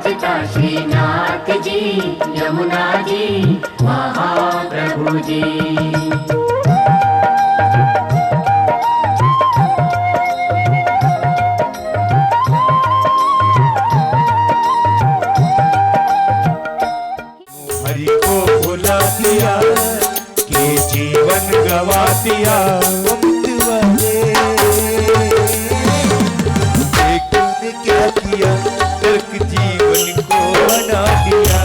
आज काशीनाथ जी, यमुना जी, महाप्रभु जी। हरि को भुला दिया के जीवन गवा दिया, क्या किया नरक जीवन को बना दिया,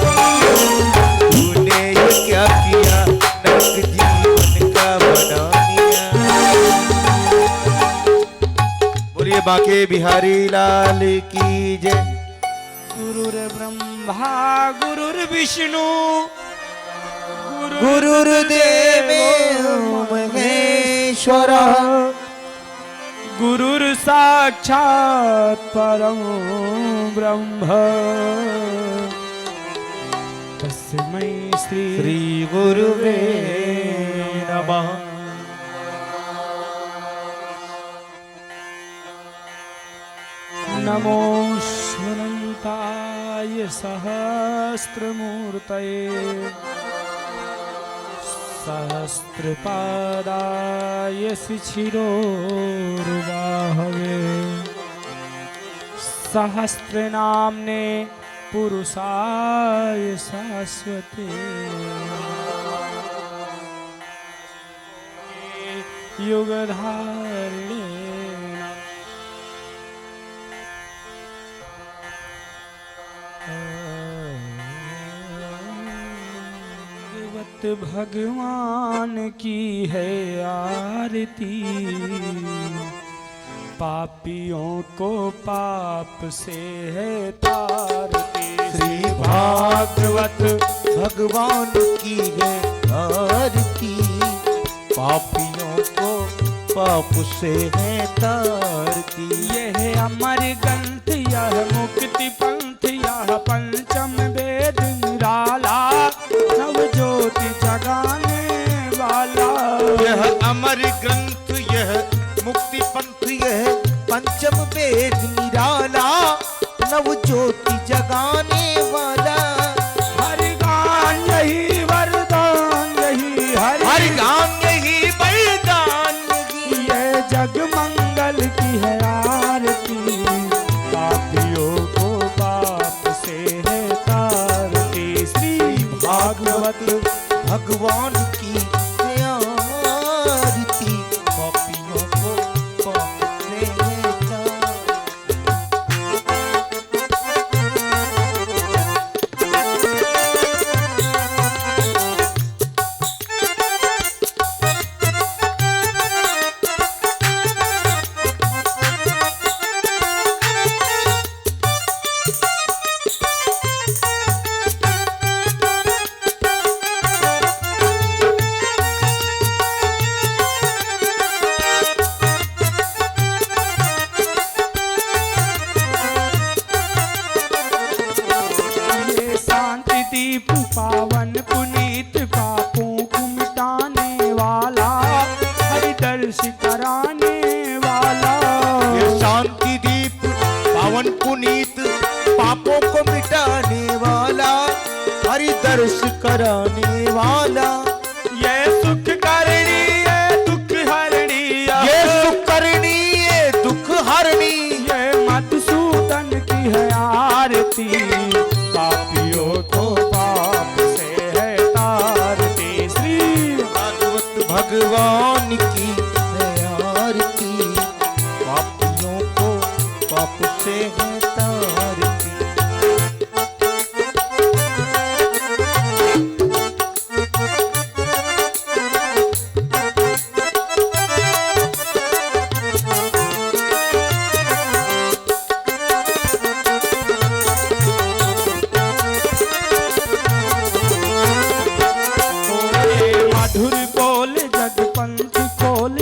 तूने ये क्या किया नरक जीवन का बना दिया। बोलिए बांके बिहारी लाल की जय। गुरुर्ब्रह्मा गुरुर्विष्णु गुरुर्देवो महेश्वरा, गुरुर्साक्षात् परं ब्रह्म तस्मै श्री गुरुवे नमः। नमो अनन्ताय सहस्रमूर्तये, सहस्रपादाय शिशिरोर्बाहवे, सहस्रनाम्ने पुरुषाय शाश्वते, युगधारिणे भगवान की है आरती, पापियों को पाप से है तारती। श्री भागवत भगवान की है आरती, पापियों को पाप से है तारती। यह अमर ग्रंथ यह मुक्ति पंथ यह पंचम वेद निराला, नव ज्योति जगाने वाला। यह अमर ग्रंथ यह मुक्ति पंथ यह पंचम वेद निराला, नव ज्योति जगाने वाला। हर गान यही वरदान यही हर गान यही वरदान, ये जग मंगल की है आरती, पापियों को पाप से है तारती। श्री भागवत भगवान की है आरती, पापियों को पाप से है पावन पुनीत पापों को मिटाने वाला, हरि दर्श कराने वाला। ये शांति दीप पावन पुनीत पापों को मिटाने वाला, हरि दर्श कराने वाला। ये सुख करणी ये दुख हरणी, ये सुख करणी ये दुख हरणी, ये मधुसूदन की है आरती, पापियों को पाप से है तारती। श्री भागवत भगवान की है आरती, पापियों को पाप से है तारती।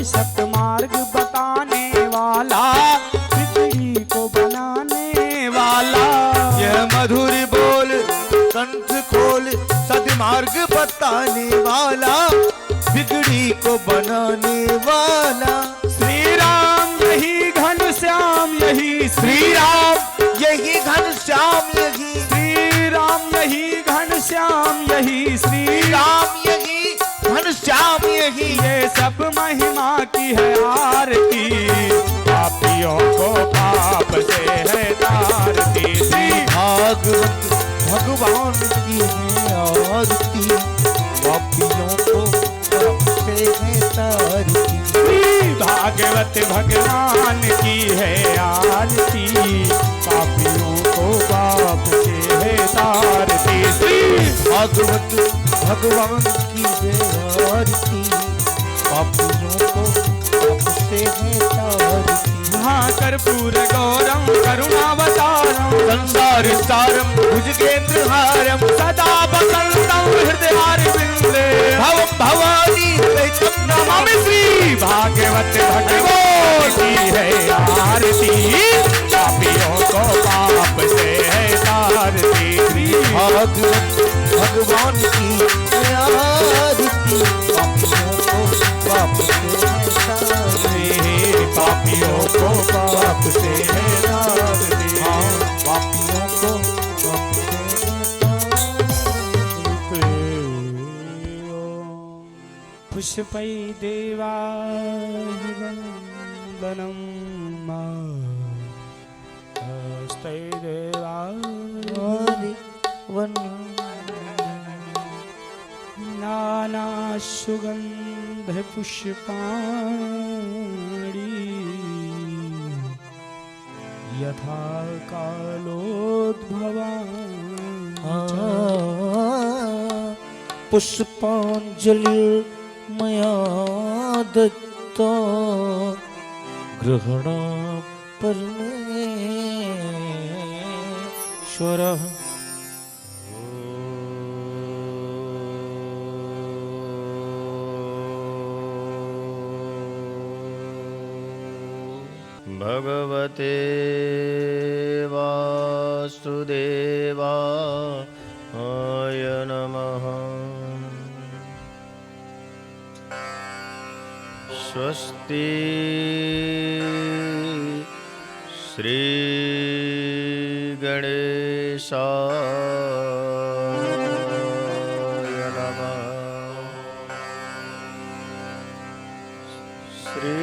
सतमार्ग बताने वाला, पृथ्वी को बनाने वाला। यह मधुर बोल कंठ खोल सदमार्ग बताने वाला, बिगड़ी को बनाने वाला। श्री राम यही घन श्याम यही श्री राम यही घन श्याम यही घनश्याम श्याम यही ये सब महिमा की है आरती, पापियों को पाप से है तारती। श्री भागवत भगवान की है आरती, पापियों को पाप से है तारती। श्री भागवत भगवान की है आरती, पापियों को पाप से है तारती। श्री भागवत भगवान की है आरती, पापियों को पाप से है तारती। महाकर्पूर गौरम करुणावतारम, संसार सारम भुजगेंद्रहारम, सदा वसंतम हृदयारविंदे, भवम भवानी द्वैतम नमामि। श्री भागवत भगवान की है आरती, पापियों को पाप से है तारती। श्री भागवत भगवान की है आरती, पापियों को पाप से है तारती। पापियों को पाप से है तारती। पापियों को पाप से पुष्पै देवाहि वन्दनं हस्तै देवाहि नानासुगन्ध पुष्पाणि, यथा कालोद्भवानि। पुष्पांजलि मया दत्ता, ग्रहण परमेश्वरः। भगवते वासुदेवाय नमः। स्वस्ति श्री गणेशाय नमः। श्री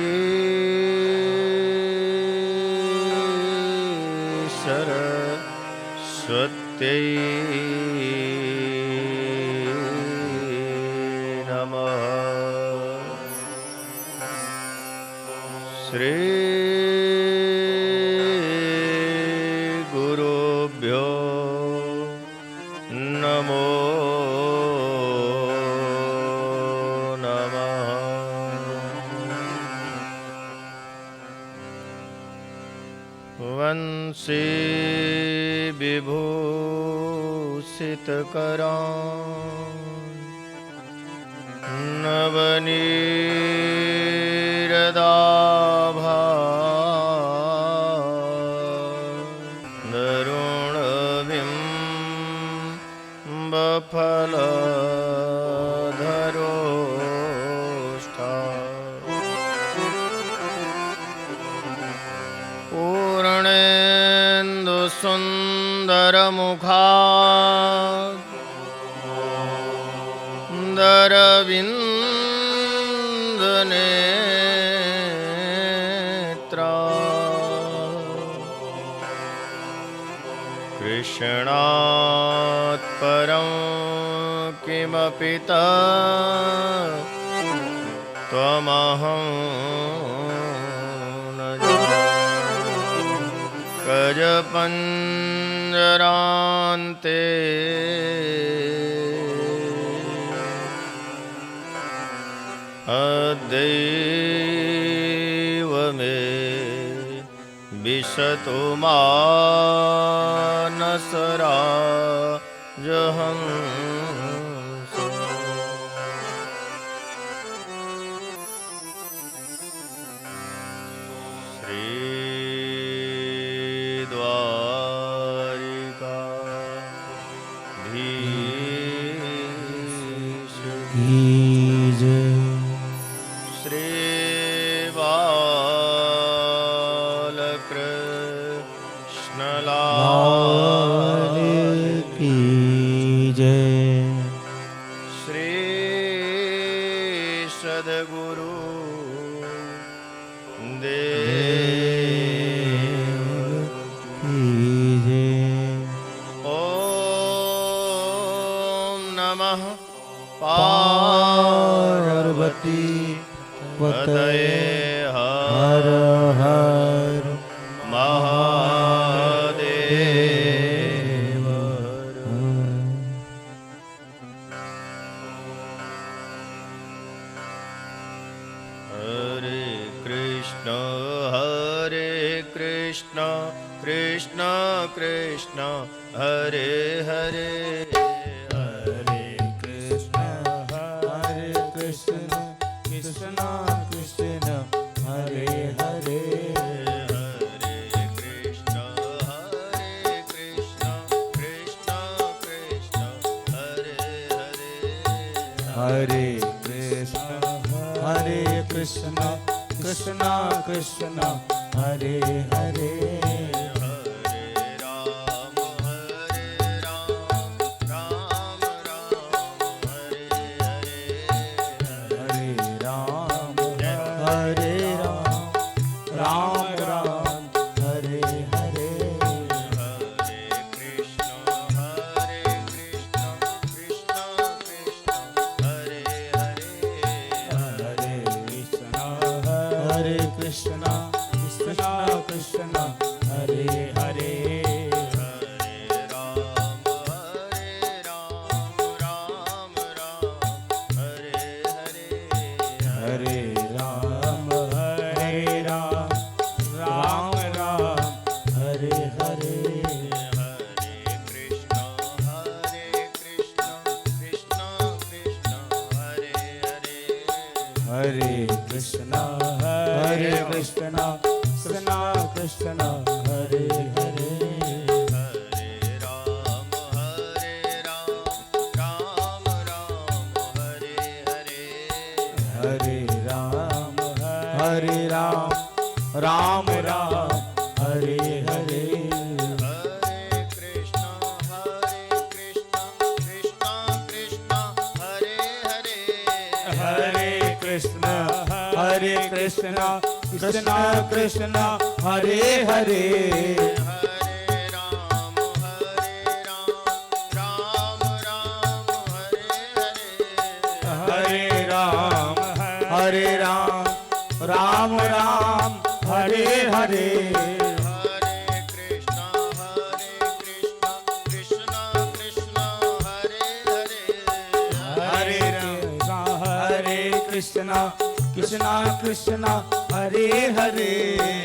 सरस्वत्यै नमः। श्री गुरुभ्यो नमो नमः। वंशी विभूषितकरान् नवनीरदाभान् दरुणबिम्बफलधरोष्ठा पूर्णेन्दुसुन्दरमुखात् दरविन्दनेत्रा कृष्णात् परं किमपि त्वमहं न जाने। गजपञ्जरान्ते अद्यैव मे विशतु मानसराजहंस। की जय। श्री बालकृष्ण लाल की जय। श्री नमः पार्वती पतये हर हर महादेव। हरे कृष्ण कृष्ण कृष्ण हरे हरे, हरे कृष्ण कृष्ण कृष्ण हरे हरे, हरे कृष्ण कृष्ण कृष्ण हरे हरे, हरे कृष्ण कृष्ण कृष्ण हरे हरे, हरे राम राम राम हरे हरे, हरे राम राम राम हरे हरे, हरे कृष्ण कृष्ण कृष्ण हरे हरे, हरे कृष्ण कृष्ण कृष्ण हरे हरे, हरे राम राम राम हरे हरे, हरे राम राम राम हरे हरे, हरे कृष्ण कृष्ण कृष्ण हरे हरे, हरे कृष्ण कृष्ण कृष्ण हरे हरे, हरे राम राम हरे हरे, हरे राम राम राम हरे हरे, हरे कृष्ण कृष्ण कृष्ण हरे हरे, हरे कृष्ण कृष्ण कृष्ण हरे हरे, हरे राम राम हरे हरे, हरे राम राम हरे हरे, हरे कृष्ण कृष्ण कृष्ण हरे हरे, हरे कृष्ण कृष्ण हरे हरे, हरे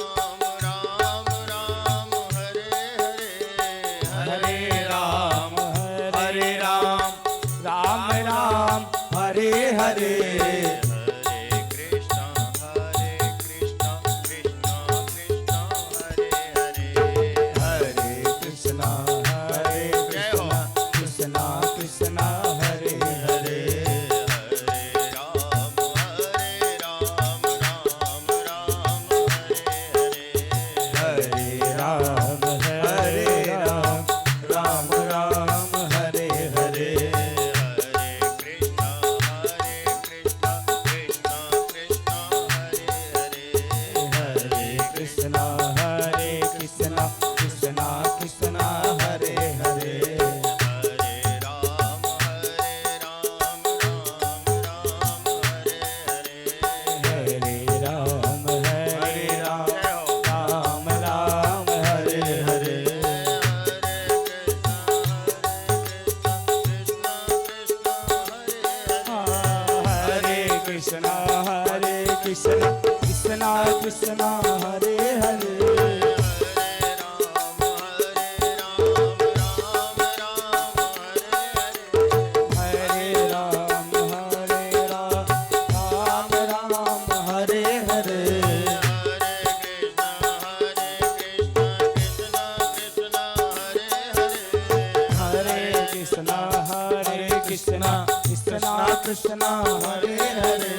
राम राम हरे हरे, हरे राम राम हरे हरे, हरे कृष्ण कृष्ण कृष्ण हरे हरे, हरे कृष्ण कृष्ण कृष्ण हरे हरे, हरे राम राम हरे हरे, हरे राम राम हरे हरे, हरे कृष्ण कृष्ण कृष्ण हरे हरे, हरे कृष्ण कृष्ण कृष्ण हरे हरे, हरे राम हरे हरे, हरे राम राम हरे हरे, हरे कृष्ण कृष्ण कृष्ण हरे हरे, हरे राम राम हरे हरे, हरे कृष्ण कृष्ण कृष्ण हरे हरे,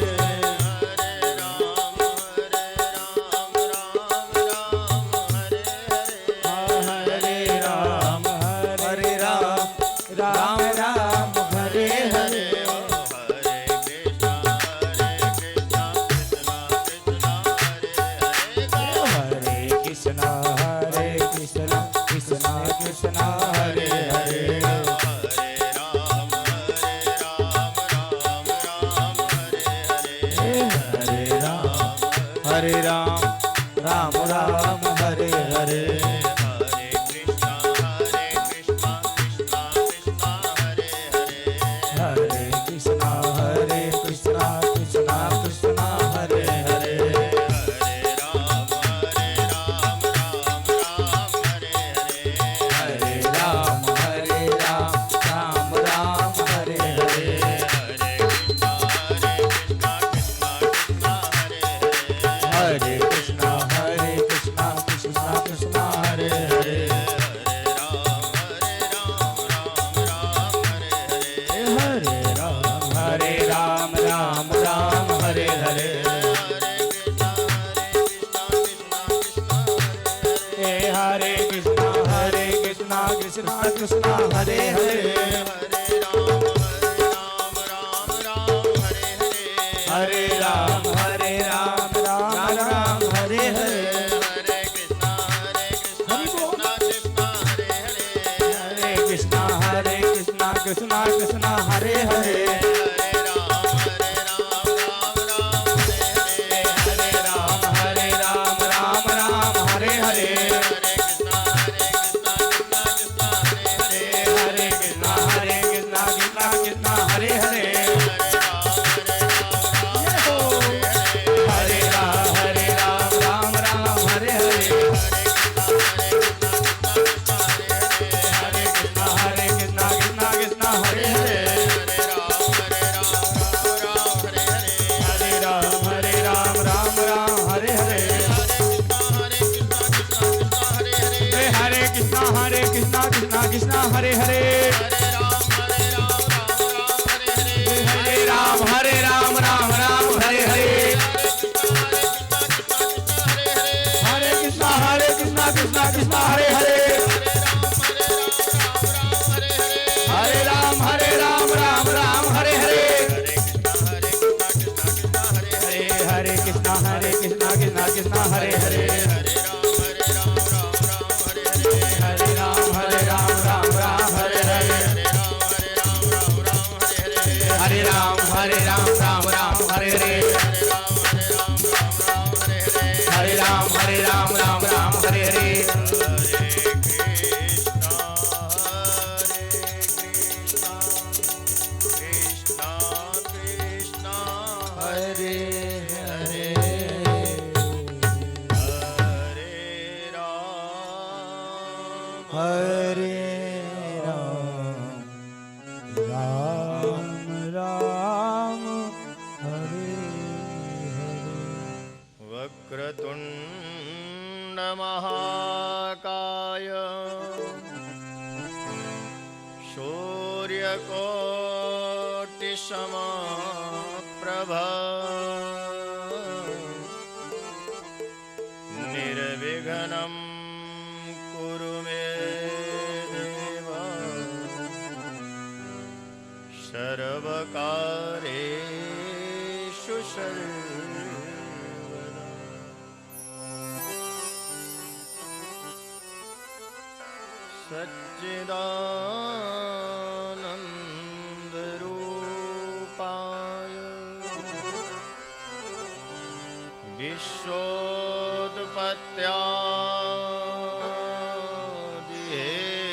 हरे राम राम राम हरे हरे हरे कृष्णा कृष्णा कृष्णा हरे हरे हरे कृष्णा कृष्णा कृष्णा हरे हरे हरे राम राम राम हरे हरे हरे राम राम राम हरे हरे हरे कृष्णा कृष्णा कृष्णा कृष्णा हरे हरे हरे राम राम हरे हरे हरे कृष्णा कृष्णा कृष्णा हरे हरे हरे राम राम हरे हरे हरे कृष्णा कृष्णा कृष्णा हरे हरे हरे राम राम हरे हरे हरे कृष्णा कृष्णा हरे हरे हरे राम राम हरे हरे हरे कृष्णा कृष्णा हरे हरे हरे राम राम हरे हरे हरे कृष्णा कृष्णा हरे हरे हरे राम राम हरे हरे हरे कृष्णा कृष्णा हरे हरे हरे राम हरे हरे हरे कृष्णा कृष्णा हरे हरे हरे राम हरे हरे हरे राम हरे राम हरे हरे हरे राम हरे हरे हरे हरे हरे राम हरे हरे वक्रतुंड महाकाय सूर्यकोटि समप्रभा निर्विघ्नं कुरु मे देव सर्वकारेषु सर्वदा सच्चिदानन्दरूपाय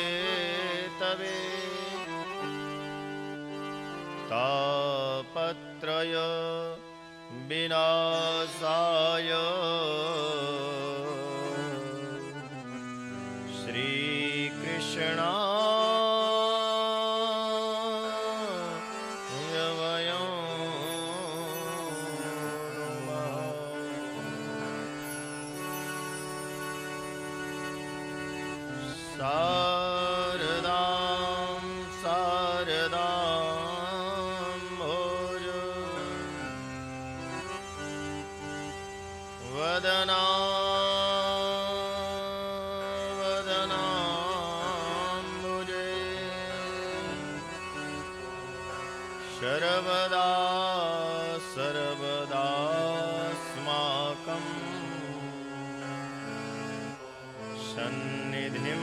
विश्वोत्पत्त्यादिहेतवे तापत्रय विनाशाय श्रीकृष्णाय वयं शारदां भोज वदनाम्बुजे सर्वदास्माकं सन्निधिं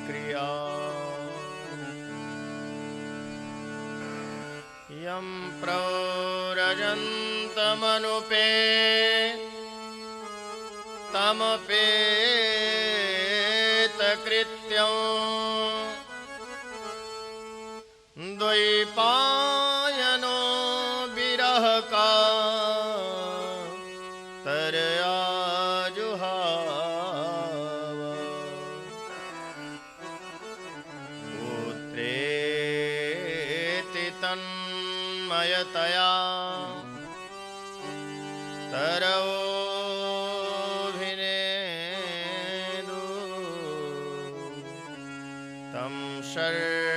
क्रिया यं प्रौर व्रजन्तमनुपे तमपेतकृत्यं द्वैपायनो विरह का तरया जुहाव पुत्रेति तन्मयतया तरवोऽभिनेदु तं सर्वभूतहृदयं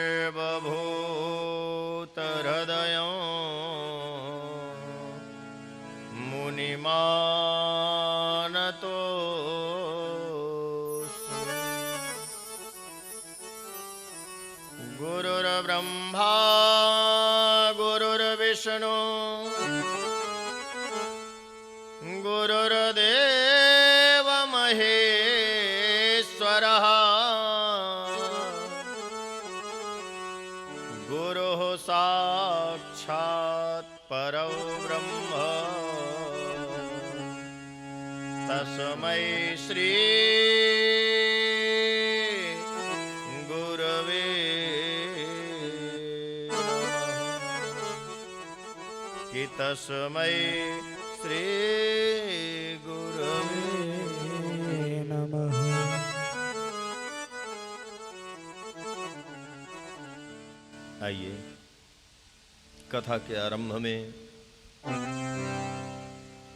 मुनिमानतोऽस्मि। गुरुर्ब्रह्मा गुरुर्विष्णु गुरुर्देव महेश्वरः गुरुः साक्षात् परब्रह्म तस्मै श्री गुरवे नमः। कि तस्मै श्री गुरवे नमः। आइए कथा के आरंभ में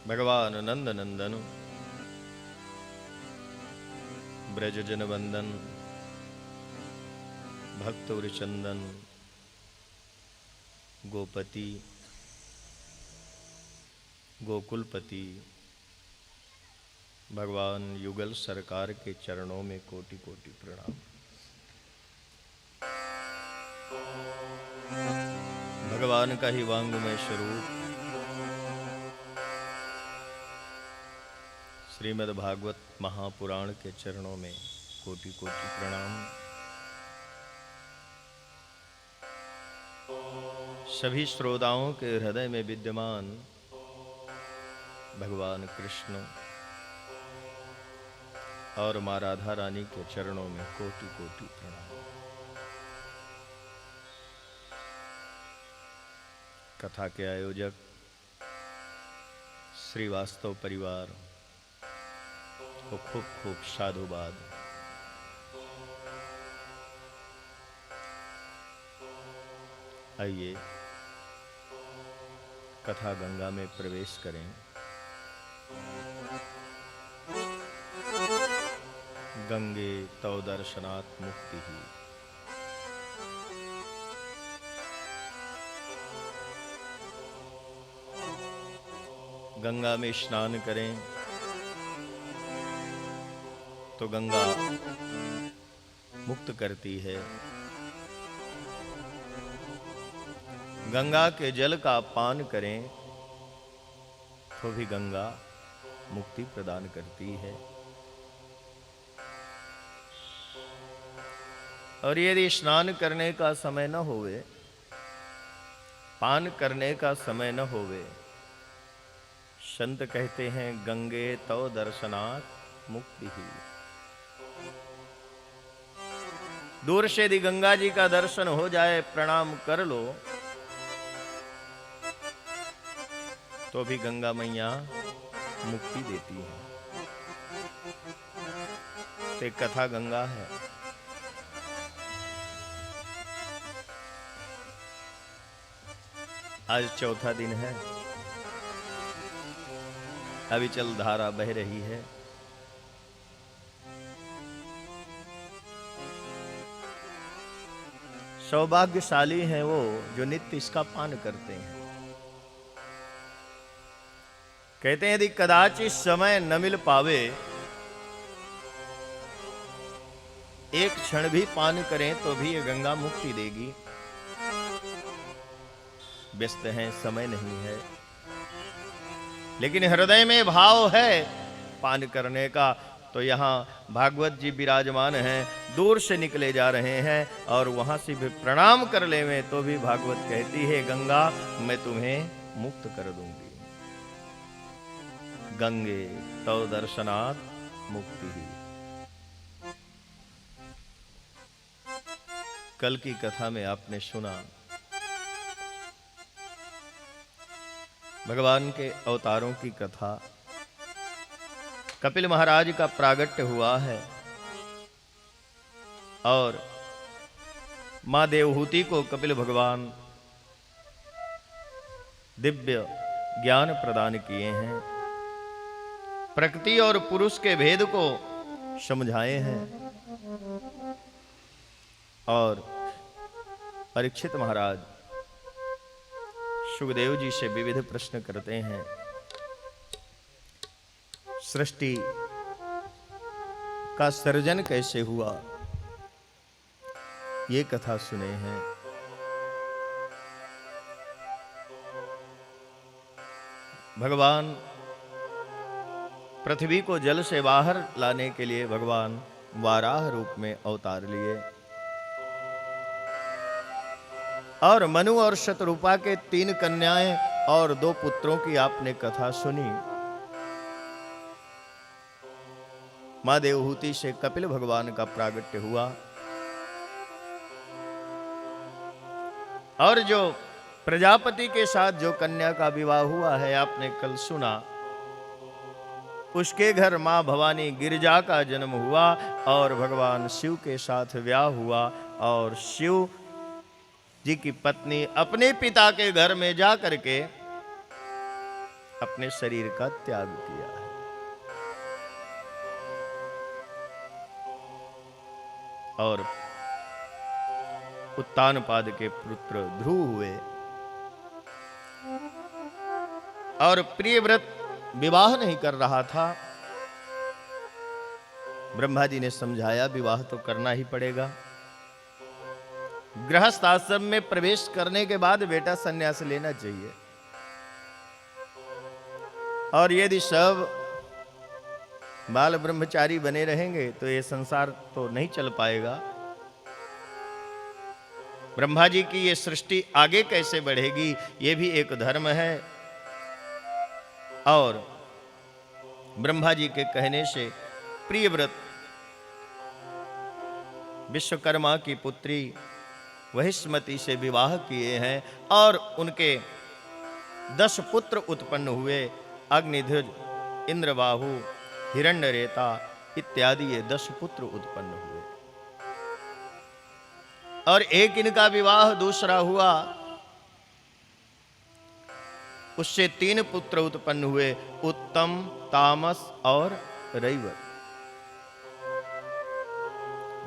भगवान नंद नंदन ब्रजजन वंदन भक्त चंदन गोपति गोकुलपति भगवान युगल सरकार के चरणों में कोटि कोटि प्रणाम। भगवान का ही वांगमय स्वरूप श्रीमद् भागवत महापुराण के चरणों में कोटि कोटि प्रणाम। सभी श्रोताओं के हृदय में विद्यमान भगवान कृष्ण और माँ राधा रानी के चरणों में कोटि कोटि प्रणाम। कथा के आयोजक श्रीवास्तव परिवार को खूब खूब साधुवाद। आइए कथा गंगा में प्रवेश करें। गंगे तव दर्शनात् मुक्ति ही। गंगा में स्नान करें तो गंगा मुक्त करती है। गंगा के जल का पान करें तो भी गंगा मुक्ति प्रदान करती है। और यदि स्नान करने का समय न होवे, पान करने का समय न होवे, संत कहते हैं गंगे तव दर्शनात् मुक्ति ही। दूर से यदि गंगा जी का दर्शन हो जाए, प्रणाम कर लो, तो भी गंगा मैया मुक्ति देती है। तो एक कथा गंगा है। आज चौथा दिन है। अभी चल धारा बह रही है। सौभाग्यशाली हैं वो जो नित्य इसका पान करते हैं। कहते हैं यदि कदाचित समय न मिल पावे, एक क्षण भी पान करें तो भी ये गंगा मुक्ति देगी। व्यस्त हैं, समय नहीं है, लेकिन हृदय में भाव है पान करने का। तो यहाँ भागवत जी विराजमान हैं, दूर से निकले जा रहे हैं और वहां से भी प्रणाम कर ले में तो भी भागवत कहती है गंगा मैं तुम्हें मुक्त कर दूंगी। गंगे तव दर्शनात् मुक्ति ही। कल की कथा में आपने सुना भगवान के अवतारों की कथा। कपिल महाराज का प्रागट्य हुआ है और मां देवहूति को कपिल भगवान दिव्य ज्ञान प्रदान किए हैं, प्रकृति और पुरुष के भेद को समझाए हैं। और परीक्षित महाराज सुखदेव जी से विविध प्रश्न करते हैं। सृष्टि का सर्जन कैसे हुआ, ये कथा सुने हैं। भगवान पृथ्वी को जल से बाहर लाने के लिए भगवान वाराह रूप में अवतार लिए और मनु और शतरूपा के 3 कन्याएं और 2 पुत्रों की आपने कथा सुनी। मां देवहूति से कपिल भगवान का प्रागट्य हुआ और जो प्रजापति के साथ जो कन्या का विवाह हुआ है आपने कल सुना, उसके घर मां भवानी गिरिजा का जन्म हुआ और भगवान शिव के साथ ब्याह हुआ और शिव जी की पत्नी अपने पिता के घर में जा करके अपने शरीर का त्याग किया है। और उत्तानपाद के पुत्र ध्रुव हुए और प्रियव्रत विवाह नहीं कर रहा था। ब्रह्मा जी ने समझाया विवाह तो करना ही पड़ेगा। गृहस्थ आश्रम में प्रवेश करने के बाद बेटा संन्यास लेना चाहिए। और यदि सब बाल ब्रह्मचारी बने रहेंगे तो ये संसार तो नहीं चल पाएगा। ब्रह्मा जी की ये सृष्टि आगे कैसे बढ़ेगी, ये भी एक धर्म है। और ब्रह्मा जी के कहने से प्रियव्रत विश्वकर्मा की पुत्री वहिष्मती से विवाह किए हैं और उनके 10 पुत्र उत्पन्न हुए। अग्निध्वज, इंद्रबाहु, हिरण्यरेता इत्यादि ये 10 पुत्र उत्पन्न हुए। और एक इनका विवाह दूसरा हुआ, उससे 3 पुत्र उत्पन्न हुए, उत्तम, तामस और रैवत,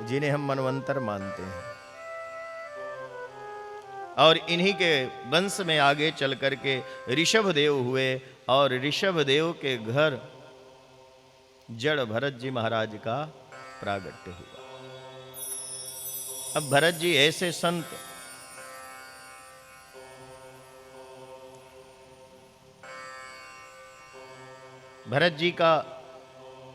जिन्हें हम मनवंतर मानते हैं। और इन्हीं के वंश में आगे चल करके ऋषभदेव हुए और ऋषभदेव के घर जड़ भरत जी महाराज का प्रागट्य हुआ। अब भरत जी ऐसे संत भरत जी का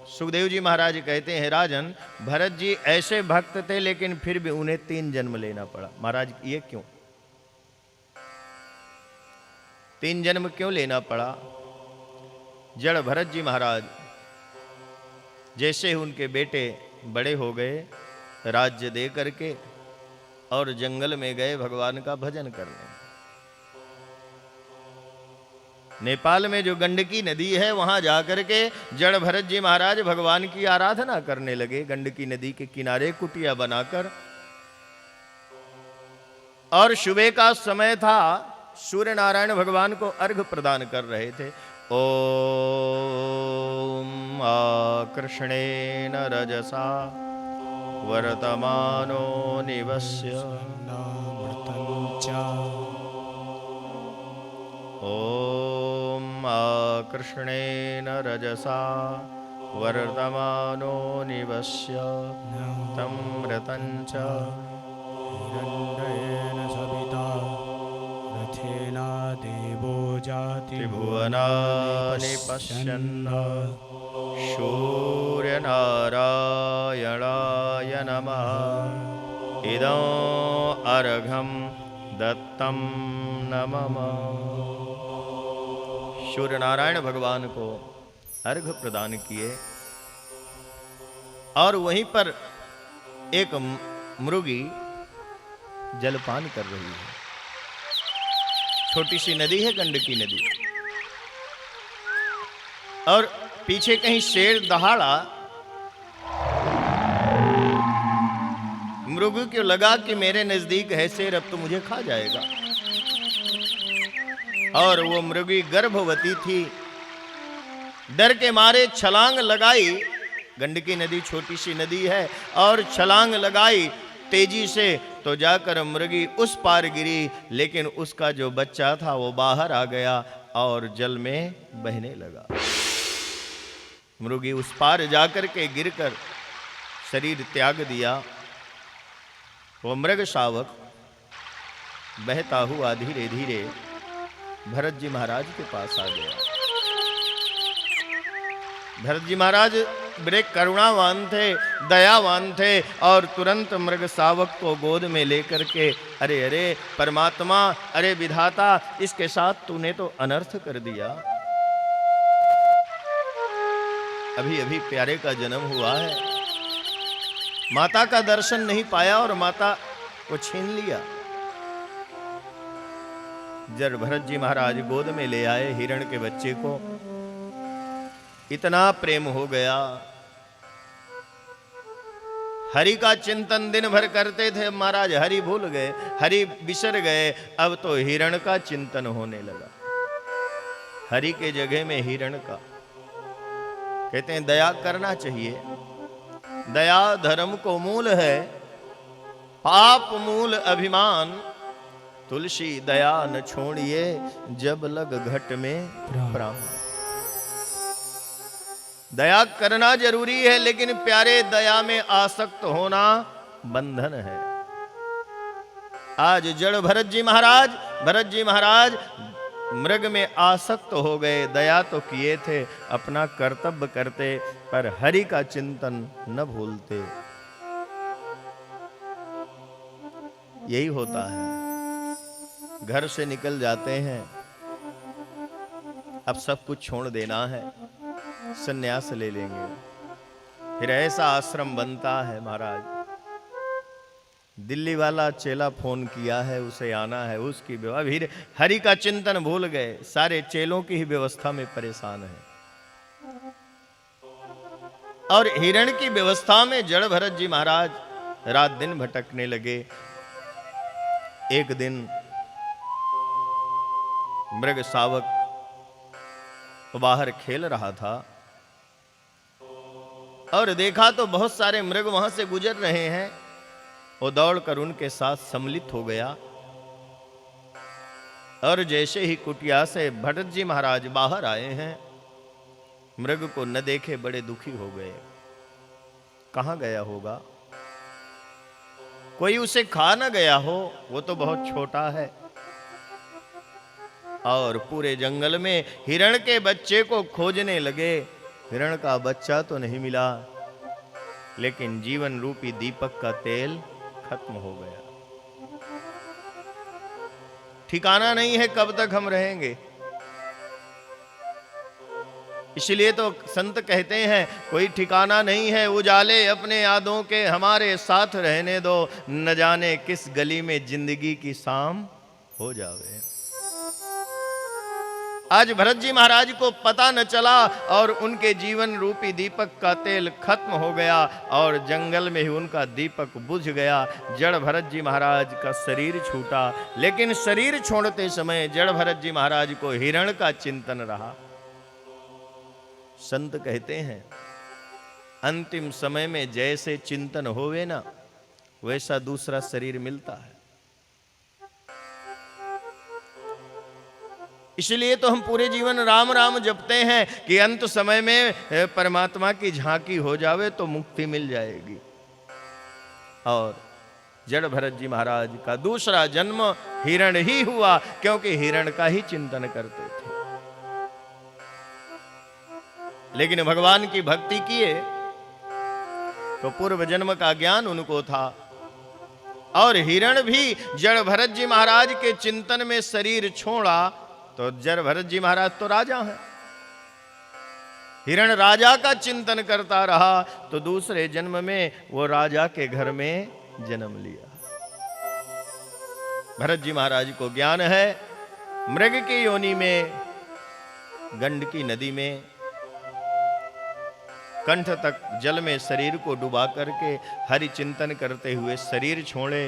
सुखदेव जी महाराज कहते हैं, राजन भरत जी ऐसे भक्त थे लेकिन फिर भी उन्हें 3 जन्म लेना पड़ा। महाराज ये क्यों 3 जन्म क्यों लेना पड़ा? जड़ भरत जी महाराज जैसे उनके बेटे बड़े हो गए, राज्य दे करके और जंगल में गए भगवान का भजन करने। नेपाल में जो गंडकी नदी है वहां जाकर के जड़ भरत जी महाराज भगवान की आराधना करने लगे। गंडकी नदी के किनारे कुटिया बनाकर, और सुबह का समय था, सूर्य नारायण भगवान को अर्घ प्रदान कर रहे थे। ओम आकृष्णेन रजसा वर्तमानो निवस्य ओम आकृष्णेन रजसा वर्तमानो निवस्य तमृतञ्च हिरण्येन सविता रथेना देवो जाति त्रिभुवनानि पश्यन् सूर्यनारायणाय नमः। इदम् अर्घ्यं दत्तं न मम। सूर्य नारायण भगवान को अर्घ प्रदान किए और वहीं पर एक मृगी जलपान कर रही है। छोटी सी नदी है, गंडकी नदी, और पीछे कहीं शेर दहाड़ा। मृगी को लगा कि मेरे नजदीक है शेर, अब तो मुझे खा जाएगा। और वो मृगी गर्भवती थी, डर के मारे छलांग लगाई। गंडकी नदी छोटी सी नदी है, और छलांग लगाई तेजी से, तो जाकर मृगी उस पार गिरी, लेकिन उसका जो बच्चा था वो बाहर आ गया और जल में बहने लगा। मृगी उस पार जाकर के गिरकर शरीर त्याग दिया। वो मृग शावक बहता हुआ धीरे धीरे भरत जी महाराज के पास आ गया। भरत जी महाराज बड़े करुणावान थे, दयावान थे, और तुरंत मृग शावक को गोद में लेकर के, अरे अरे परमात्मा, अरे विधाता, इसके साथ तूने तो अनर्थ कर दिया। अभी अभी प्यारे का जन्म हुआ है, माता का दर्शन नहीं पाया और माता को छीन लिया। जब भरत जी महाराज गोद में ले आए हिरण के बच्चे को, इतना प्रेम हो गया। हरि का चिंतन दिन भर करते थे महाराज, हरि भूल गए, हरि बिसर गए। अब तो हिरण का चिंतन होने लगा, हरि के जगह में हिरण का। कहते हैं दया करना चाहिए, दया धर्म को मूल है, पाप मूल अभिमान। तुलसी दया न छोड़िए, जब लग घट में प्राण। दया करना जरूरी है, लेकिन प्यारे दया में आसक्त होना बंधन है। आज जड़ भरत जी महाराज मृग में आसक्त हो गए। दया तो किए थे, अपना कर्तव्य करते, पर हरि का चिंतन न भूलते। यही होता है, घर से निकल जाते हैं, अब सब कुछ छोड़ देना है, संन्यास ले लेंगे, फिर ऐसा आश्रम बनता है महाराज। दिल्ली वाला चेला फोन किया है, उसे आना है, उसकी व्यवस्था, हरि का चिंतन भूल गए, सारे चेलों की ही व्यवस्था में परेशान है। और हिरण की व्यवस्था में जड़ भरत जी महाराज रात दिन भटकने लगे। एक दिन मृग शावक बाहर खेल रहा था और देखा तो बहुत सारे मृग वहां से गुजर रहे हैं। वो दौड़कर उनके साथ सम्मिलित हो गया, और जैसे ही कुटिया से भरत जी महाराज बाहर आए हैं, मृग को न देखे बड़े दुखी हो गए। कहां गया होगा, कोई उसे खा न गया हो, वो तो बहुत छोटा है। और पूरे जंगल में हिरण के बच्चे को खोजने लगे। हिरण का बच्चा तो नहीं मिला, लेकिन जीवन रूपी दीपक का तेल खत्म हो गया। ठिकाना नहीं है कब तक हम रहेंगे। इसलिए तो संत कहते हैं कोई ठिकाना नहीं है, उजाले अपने यादों के हमारे साथ रहने दो, न जाने किस गली में जिंदगी की शाम हो जावे। आज भरत जी महाराज को पता न चला और उनके जीवन रूपी दीपक का तेल खत्म हो गया और जंगल में ही उनका दीपक बुझ गया। जड़ भरत जी महाराज का शरीर छूटा, लेकिन शरीर छोड़ते समय जड़ भरत जी महाराज को हिरण का चिंतन रहा। संत कहते हैं अंतिम समय में जैसे चिंतन होवे ना, वैसा दूसरा शरीर मिलता है। इसलिए तो हम पूरे जीवन राम राम जपते हैं कि अंत समय में परमात्मा की झांकी हो जावे तो मुक्ति मिल जाएगी। और जड़ भरत जी महाराज का दूसरा जन्म हिरण ही हुआ, क्योंकि हिरण का ही चिंतन करते थे। लेकिन भगवान की भक्ति किए तो पूर्व जन्म का ज्ञान उनको था। और हिरण भी जड़ भरत जी महाराज के चिंतन में शरीर छोड़ा तो जड़ भरत जी महाराज तो राजा हैं, हिरण राजा का चिंतन करता रहा तो दूसरे जन्म में वो राजा के घर में जन्म लिया। भरत जी महाराज को ज्ञान है, मृग की योनि में, गंडकी नदी में कंठ तक जल में शरीर को डुबा करके हरि चिंतन करते हुए शरीर छोड़े।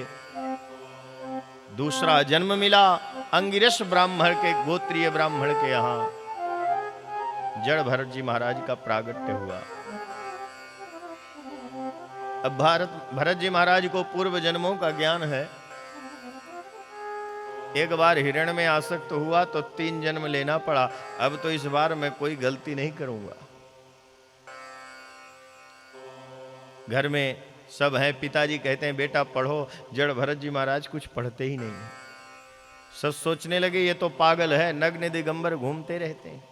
दूसरा जन्म मिला अंगिरस ब्राह्मण के, गोत्रीय ब्राह्मण के यहां जड़ भरत जी महाराज का प्रागट्य हुआ। अब भरत जी महाराज को पूर्व जन्मों का ज्ञान है। एक बार हिरण में आसक्त हुआ तो 3 जन्म लेना पड़ा। अब तो इस बार मैं कोई गलती नहीं करूंगा। घर में सब हैं, पिताजी कहते हैं बेटा पढ़ो। जड़ भरत जी महाराज कुछ पढ़ते ही नहीं। सब सोचने लगे ये तो पागल है, नग्न दिगंबर घूमते रहते हैं।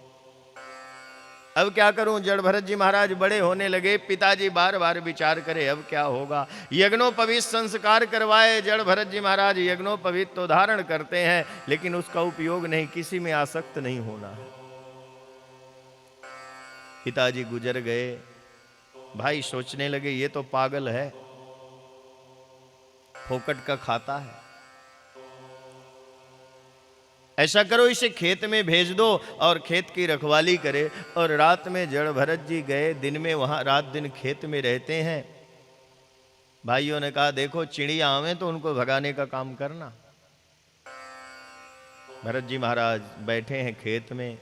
अब क्या करूं? जड़ भरत जी महाराज बड़े होने लगे। पिताजी बार बार विचार करे अब क्या होगा। यज्ञोपवीत संस्कार करवाए जड़ भरत जी महाराज। यज्ञोपवीत तो धारण करते हैं लेकिन उसका उपयोग नहीं, किसी में आसक्त नहीं होना है। पिताजी गुजर गए। भाई सोचने लगे ये तो पागल है, फोकट का खाता है। ऐसा करो इसे खेत में भेज दो और खेत की रखवाली करे। और रात में जड़ भरत जी गए, दिन में वहां रात दिन खेत में रहते हैं। भाइयों ने कहा देखो चिड़िया आवे तो उनको भगाने का काम करना। भरत जी महाराज बैठे हैं खेत में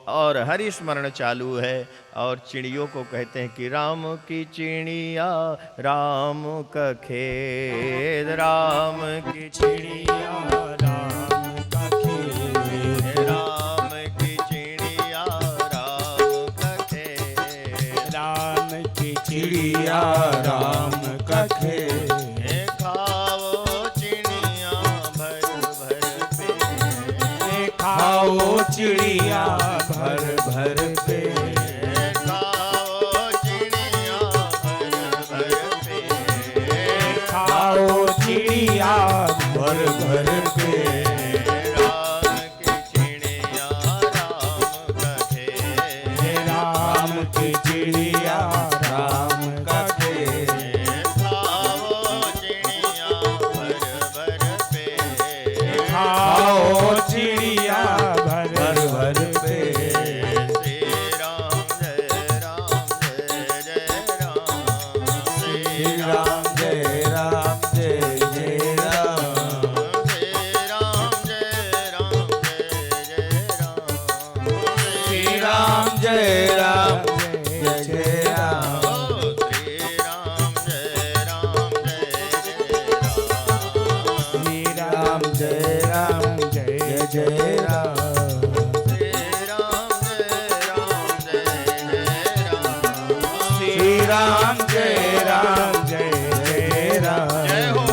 और हरि स्मरण चालू है और चिड़ियों को कहते हैं कि राम की चिड़िया राम का खेत, राम की चिड़िया राम का खेत, राम की चिड़िया राम का खेत, राम की चिड़िया राम का खेत, खाओ चिड़िया भर भर पे, खाओ चिड़िया भर भर पे, खाओ चिड़िया भर भर पे, खाओ चिड़िया भर भर पे, राम की चिड़िया राम का खेत, राम की चिड़िया राम का खेत, खाओ चिड़िया भर भर पे, खाओ चिड़िया भर भर पे। श्री राम जय राम जय जय राम, श्री राम जय राम जय जय राम, श्री राम जय राम जय जय राम, श्री राम जय राम जय जय राम, ओ श्री राम जय राम जय जय राम, श्री राम जय राम जय जय राम, श्री राम जय राम जय जय राम, श्री राम जय राम जय जय राम। जय हो।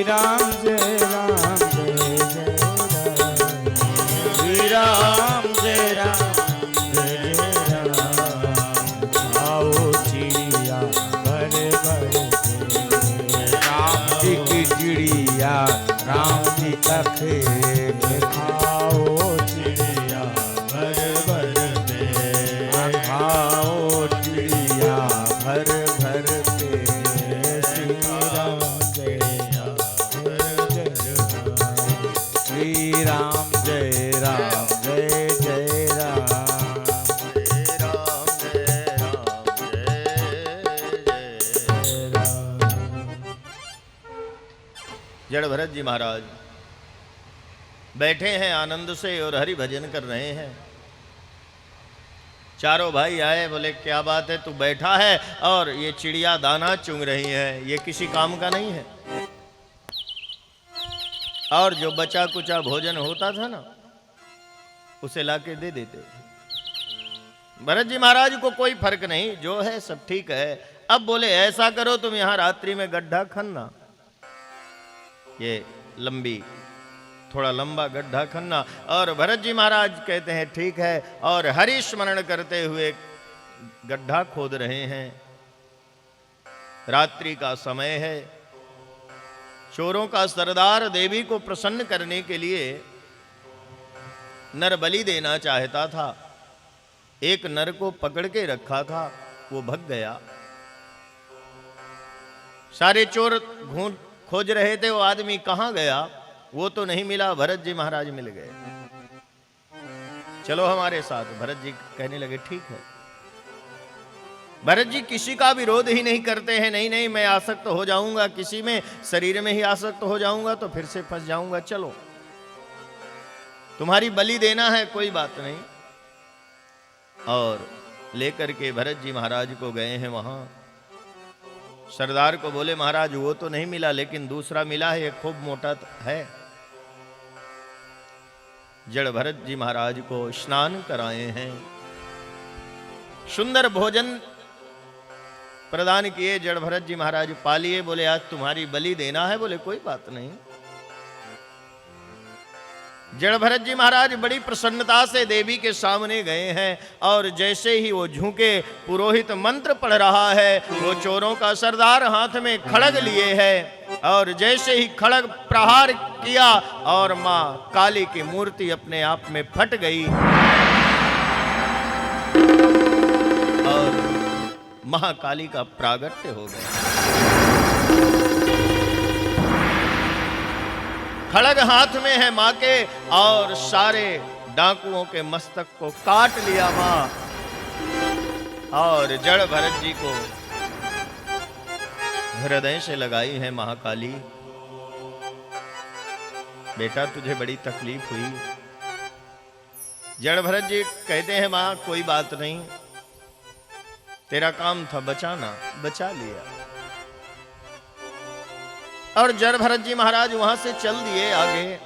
राम जय राम जय जय राम, श्री राम जय राम जय जय राम। आओ चिड़िया भर भर के, राम जी की चिड़िया राम जी तखे खाओ चिड़िया भर भर के, खाओ चिड़िया भर भर के, श्री राम जय राम जय जय राम, श्री राम जय राम जय जय राम। राम जय राम जय जय राम। जड़ भरत जी महाराज बैठे हैं आनंद से और हरि भजन कर रहे हैं। चारों भाई आए, बोले क्या बात है, तू बैठा है और ये चिड़िया दाना चुंग रही है, ये किसी काम का नहीं है। और जो बचा कुचा भोजन होता था ना, उसे लाके दे देते। भरत जी महाराज को कोई फर्क नहीं, जो है सब ठीक है। अब बोले ऐसा करो, तुम यहां रात्रि में गड्ढा खनना, ये लंबी थोड़ा लंबा गड्ढा खनना। और भरत जी महाराज कहते हैं ठीक है, और हरि स्मरण करते हुए गड्ढा खोद रहे हैं। रात्रि का समय है, चोरों का सरदार देवी को प्रसन्न करने के लिए नर बलि देना चाहता था। एक नर को पकड़ के रखा था, वो भग गया। सारे चोर खोज रहे थे, वो आदमी कहां गया, वो तो नहीं मिला। भरत जी महाराज मिल गए। चलो हमारे साथ। भरत जी कहने लगे ठीक है। भरत जी किसी का विरोध ही नहीं करते हैं। नहीं नहीं, मैं आसक्त हो जाऊंगा किसी में, शरीर में ही आसक्त हो जाऊंगा तो फिर से फंस जाऊंगा। चलो तुम्हारी बलि देना है, कोई बात नहीं। और लेकर के भरत जी महाराज को गए हैं वहां। सरदार को बोले महाराज वो तो नहीं मिला, लेकिन दूसरा मिला है, ये खूब मोटा है। जड़ भरत जी महाराज को स्नान कराए हैं, सुंदर भोजन प्रदान किए। जड़ भरत जी महाराज पालिए। बोले आज तुम्हारी बलि देना है। बोले कोई बात नहीं। जड़ भरत जी महाराज बड़ी प्रसन्नता से देवी के सामने गए हैं, और जैसे ही वो झुके, पुरोहित मंत्र पढ़ रहा है। वो चोरों का सरदार हाथ में खड़ग लिए है, और जैसे ही खड़ग प्रहार किया और मां काली की मूर्ति अपने आप में फट गई और महाकाली का प्रागट्य हो गया। खड़ग हाथ में है मां के, और सारे डाकुओं के मस्तक को काट लिया मां। और जड़ भरत जी को हृदय से लगाई है महाकाली। बेटा तुझे बड़ी तकलीफ हुई। जड़ भरत जी कहते हैं मां कोई बात नहीं, तेरा काम था बचाना, बचा लिया। और जड़ भरत जी महाराज वहां से चल दिए, आगे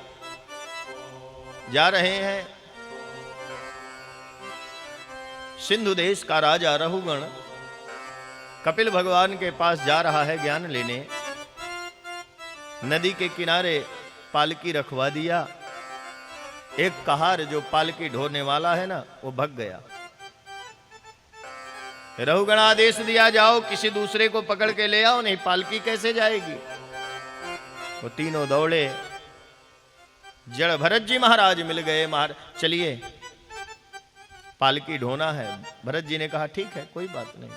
जा रहे हैं। सिंधु देश का राजा रहुगण कपिल भगवान के पास जा रहा है ज्ञान लेने। नदी के किनारे पालकी रखवा दिया। एक कहार जो पालकी ढोने वाला है ना, वो भग गया। रहुगण आदेश दिया जाओ किसी दूसरे को पकड़ के ले आओ, नहीं पालकी कैसे जाएगी। वो तीनों दौड़े। जड़ भरत जी महाराज मिल गए। चलिए पालकी ढोना है। भरत जी ने कहा ठीक है कोई बात नहीं,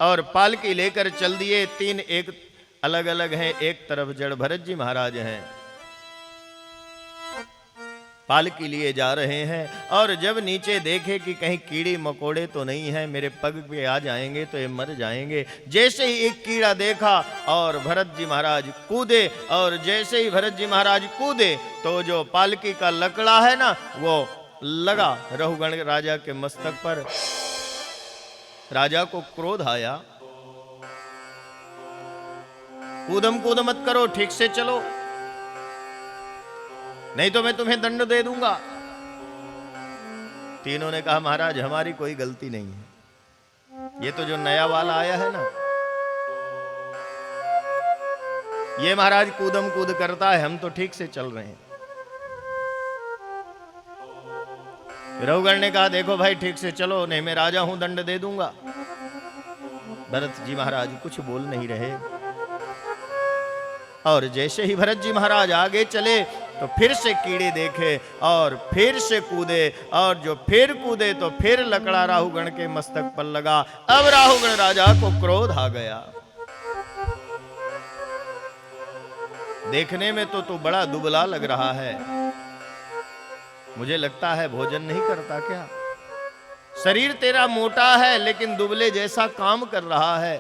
और पालकी लेकर चल दिए। तीन एक अलग अलग हैं, एक तरफ जड़ भरत जी महाराज हैं, पालकी लिए जा रहे हैं। और जब नीचे देखे कि कहीं कीड़ी मकोड़े तो नहीं है, मेरे पग पे आ जाएंगे तो ये मर जाएंगे। जैसे ही एक कीड़ा देखा और भरत जी महाराज कूदे, और जैसे ही भरत जी महाराज कूदे तो जो पालकी का लकड़ा है ना, वो लगा रहुगण राजा के मस्तक पर। राजा को क्रोध आया। कूदम कूद मत करो, ठीक से चलो, नहीं तो मैं तुम्हें दंड दे दूंगा। तीनों ने कहा महाराज हमारी कोई गलती नहीं है, ये तो जो नया वाला आया है ना, ये महाराज कूदम कूद करता है, हम तो ठीक से चल रहे हैं। रघुगण ने कहा देखो भाई ठीक से चलो, नहीं मैं राजा हूं, दंड दे दूंगा। भरत जी महाराज कुछ बोल नहीं रहे। और जैसे ही भरत जी महाराज आगे चले तो फिर से कीड़े देखे और फिर से कूदे, और जो फिर कूदे तो फिर लकड़ा राहुगण के मस्तक पर लगा। अब राहुगण राजा को क्रोध आ गया। देखने में तो तू बड़ा दुबला लग रहा है, मुझे लगता है भोजन नहीं करता क्या? शरीर तेरा मोटा है लेकिन दुबले जैसा काम कर रहा है।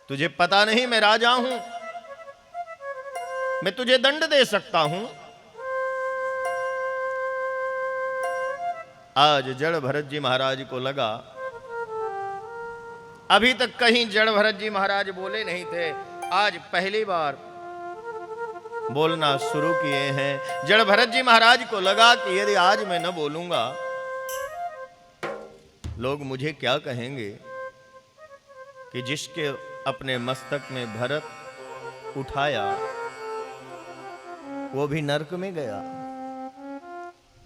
तुझे पता नहीं मैं राजा हूं, मैं तुझे दंड दे सकता हूं। आज जड़ भरत जी महाराज को लगा, अभी तक कहीं जड़ भरत जी महाराज बोले नहीं थे, आज पहली बार बोलना शुरू किए हैं। जड़ भरत जी महाराज को लगा कि यदि आज मैं न बोलूंगा लोग मुझे क्या कहेंगे कि जिसके अपने मस्तक में भरत उठाया वो भी नरक में गया।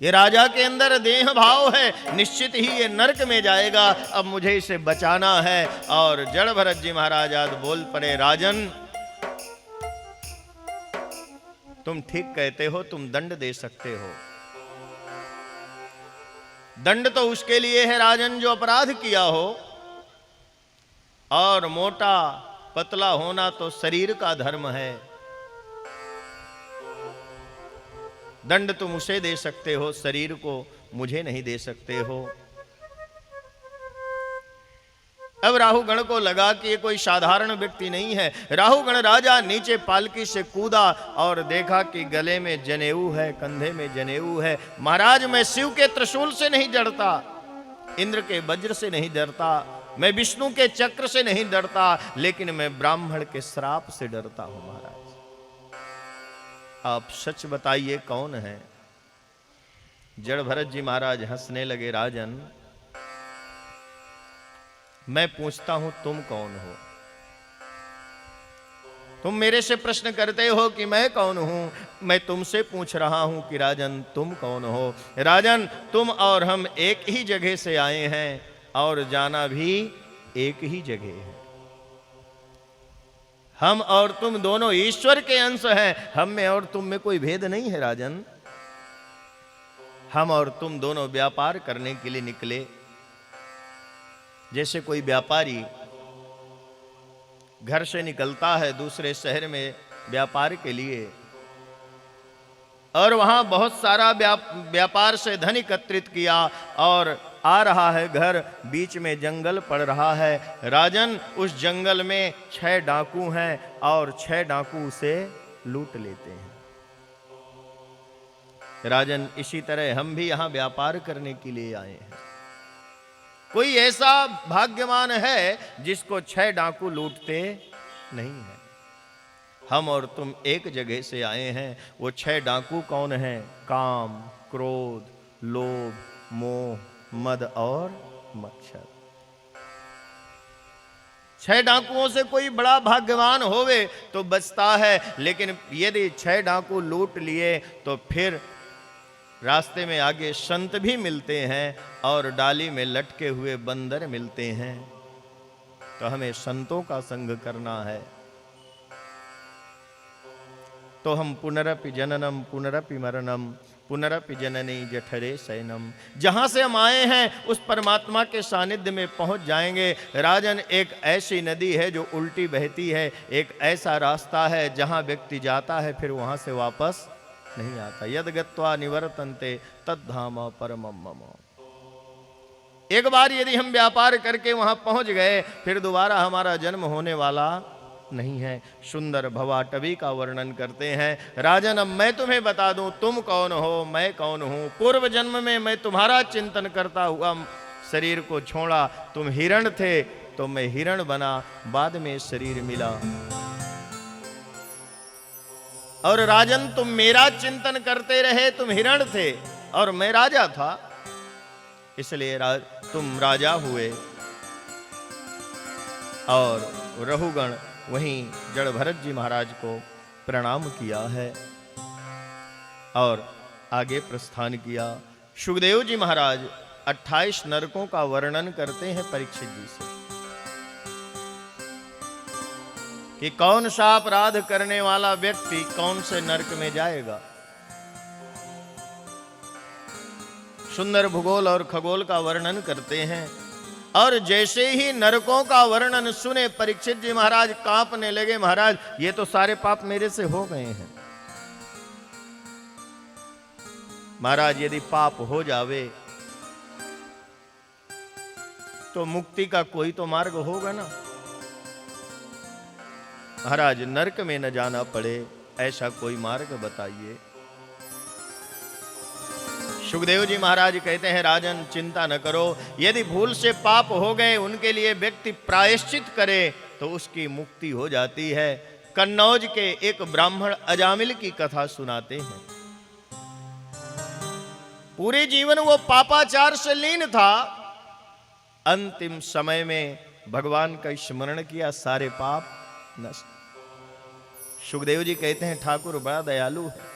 ये राजा के अंदर देह भाव है, निश्चित ही ये नरक में जाएगा, अब मुझे इसे बचाना है। और जड़ भरत जी महाराज आज बोल पड़े, राजन तुम ठीक कहते हो, तुम दंड दे सकते हो। दंड तो उसके लिए है राजन जो अपराध किया हो, और मोटा पतला होना तो शरीर का धर्म है। दंड तुम उसे दे सकते हो, शरीर को मुझे नहीं दे सकते हो। अब राहुगण को लगा कि ये कोई साधारण व्यक्ति नहीं है। राहुगण राजा नीचे पालकी से कूदा और देखा कि गले में जनेऊ है, कंधे में जनेऊ है। महाराज मैं शिव के त्रिशूल से नहीं डरता, इंद्र के वज्र से नहीं डरता, मैं विष्णु के चक्र से नहीं डरता, लेकिन मैं ब्राह्मण के श्राप से डरता हूं। महाराज आप सच बताइए कौन है? जड़ भरत जी महाराज हंसने लगे, राजन मैं पूछता हूं तुम कौन हो? तुम मेरे से प्रश्न करते हो कि मैं कौन हूं, मैं तुमसे पूछ रहा हूं कि राजन तुम कौन हो? राजन तुम और हम एक ही जगह से आए हैं और जाना भी एक ही जगह है। हम और तुम दोनों ईश्वर के अंश हैं, हम में और तुम में कोई भेद नहीं है। राजन हम और तुम दोनों व्यापार करने के लिए निकले। जैसे कोई व्यापारी घर से निकलता है दूसरे शहर में व्यापार के लिए, और वहां बहुत सारा व्यापार से धन एकत्रित किया और आ रहा है घर, बीच में जंगल पड़ रहा है। राजन उस जंगल में 6 डाकू हैं और 6 डाकू उसे लूट लेते हैं। राजन इसी तरह हम भी यहां व्यापार करने के लिए आए हैं। कोई ऐसा भाग्यवान है जिसको 6 डाकू लूटते नहीं है। हम और तुम एक जगह से आए हैं। वो 6 डाकू कौन हैं? काम, क्रोध, लोभ, मोह, मद और मच्छर। 6 डाकुओं से कोई बड़ा भाग्यवान होवे तो बचता है, लेकिन यदि 6 डाकू लूट लिए तो फिर रास्ते में आगे संत भी मिलते हैं और डाली में लटके हुए बंदर मिलते हैं। तो हमें संतों का संग करना है। तो हम पुनरपि जननम पुनरपि मरणम पुनरपि जननी जठरे शयनम, जहां से हम आए हैं उस परमात्मा के सानिध्य में पहुंच जाएंगे। राजन एक ऐसी नदी है जो उल्टी बहती है, एक ऐसा रास्ता है जहां व्यक्ति जाता है फिर वहां से वापस नहीं आता। यद गत्वा निवर्तन्ते तद्धाम परमम मम। एक बार यदि हम व्यापार करके वहां पहुंच गए फिर दोबारा हमारा जन्म होने वाला नहीं है। सुंदर भवाटवी का वर्णन करते हैं। राजन अब मैं तुम्हें बता दूं तुम कौन हो, मैं कौन हूं। पूर्व जन्म में मैं तुम्हारा चिंतन करता हुआ शरीर को छोड़ा। तुम हिरण थे तो मैं हिरण बना, बाद में शरीर मिला। और राजन तुम मेरा चिंतन करते रहे, तुम हिरण थे और मैं राजा था, इसलिए तुम राजा हुए। और रहुगण वहीं जड़ भरत जी महाराज को प्रणाम किया है और आगे प्रस्थान किया। सुखदेव जी महाराज 28 नरकों का वर्णन करते हैं परीक्षित जी से कि कौन सा अपराध करने वाला व्यक्ति कौन से नरक में जाएगा। सुंदर भूगोल और खगोल का वर्णन करते हैं और जैसे ही नरकों का वर्णन सुने परीक्षित जी महाराज कांपने लगे। महाराज ये तो सारे पाप मेरे से हो गए हैं। महाराज यदि पाप हो जावे तो मुक्ति का कोई तो मार्ग होगा ना। महाराज नरक में न जाना पड़े ऐसा कोई मार्ग बताइए। सुखदेव जी महाराज कहते हैं राजन चिंता न करो, यदि भूल से पाप हो गए उनके लिए व्यक्ति प्रायश्चित करे तो उसकी मुक्ति हो जाती है। कन्नौज के एक ब्राह्मण अजामिल की कथा सुनाते हैं। पूरे जीवन वो पापाचार से लीन था, अंतिम समय में भगवान का स्मरण किया, सारे पाप नष्ट। सुखदेव जी कहते हैं ठाकुर बड़ा दयालु है,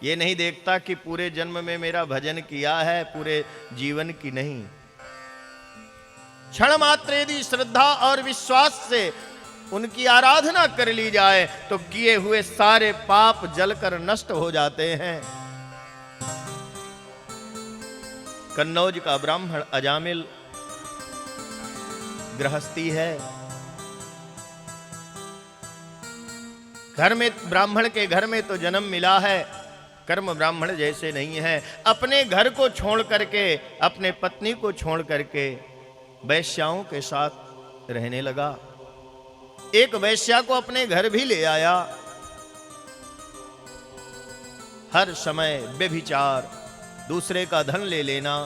ये नहीं देखता कि पूरे जन्म में मेरा भजन किया है, पूरे जीवन की नहीं। क्षण मात्र यदि श्रद्धा और विश्वास से उनकी आराधना कर ली जाए तो किए हुए सारे पाप जलकर नष्ट हो जाते हैं। कन्नौज का ब्राह्मण अजामिल गृहस्थी है, घर में ब्राह्मण के घर में तो जन्म मिला है, कर्म ब्राह्मण जैसे नहीं है। अपने घर को छोड़ करके, अपने पत्नी को छोड़ करके वैश्याओं के साथ रहने लगा। एक वैश्या को अपने घर भी ले आया। हर समय व्यभिचार, दूसरे का धन ले लेना,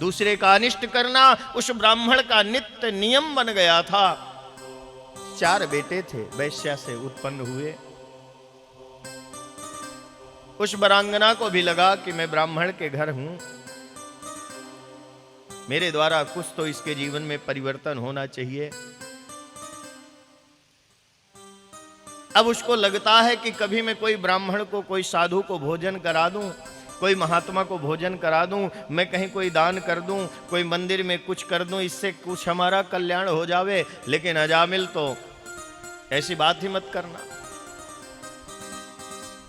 दूसरे का अनिष्ट करना उस ब्राह्मण का नित्य नियम बन गया था। 4 बेटे थे वैश्या से उत्पन्न हुए। उस वरांगना को भी लगा कि मैं ब्राह्मण के घर हूं, मेरे द्वारा कुछ तो इसके जीवन में परिवर्तन होना चाहिए। अब उसको लगता है कि कभी मैं कोई ब्राह्मण को, कोई साधु को भोजन करा दूं, कोई महात्मा को भोजन करा दूं, मैं कहीं कोई दान कर दूं, कोई मंदिर में कुछ कर दूं, इससे कुछ हमारा कल्याण हो जावे। लेकिन अजामिल तो ऐसी बात ही मत करना।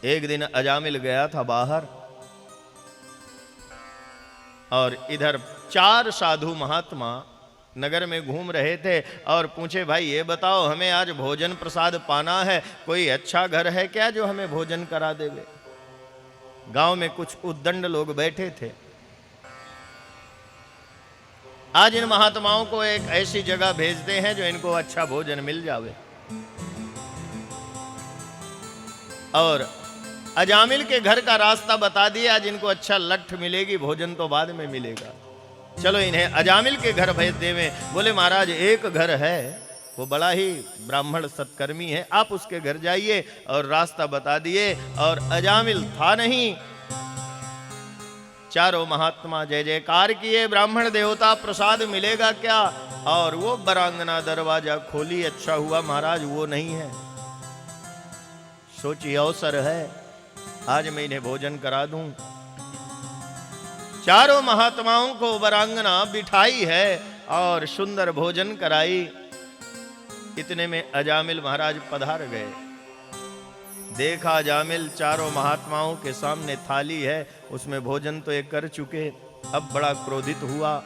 एक दिन अजामिल गया था बाहर और इधर 4 साधु महात्मा नगर में घूम रहे थे और पूछे भाई ये बताओ हमें आज भोजन प्रसाद पाना है, कोई अच्छा घर है क्या जो हमें भोजन करा देवे। गांव में कुछ उद्दंड लोग बैठे थे। आज इन महात्माओं को एक ऐसी जगह भेजते हैं जो इनको अच्छा भोजन मिल जावे। और अजामिल के घर का रास्ता बता दिया, आज इनको अच्छा लठ मिलेगी, भोजन तो बाद में मिलेगा। चलो इन्हें अजामिल के घर भेज देवे। बोले महाराज एक घर है, वो बड़ा ही ब्राह्मण सत्कर्मी है, आप उसके घर जाइए। और रास्ता बता दिए और अजामिल था नहीं। चारों महात्मा जय जयकार किए, ब्राह्मण देवता प्रसाद मिलेगा क्या। और वो बरांगना दरवाजा खोली, अच्छा हुआ महाराज वो नहीं है। सोचिए अवसर है, आज मैं इन्हें भोजन करा दूं। चारों महात्माओं को वरांगना बिठाई है और सुंदर भोजन कराई। इतने में अजामिल महाराज पधार गए। देखा अजामिल चारों महात्माओं के सामने थाली है, उसमें भोजन तो ये कर चुके। अब बड़ा क्रोधित हुआ,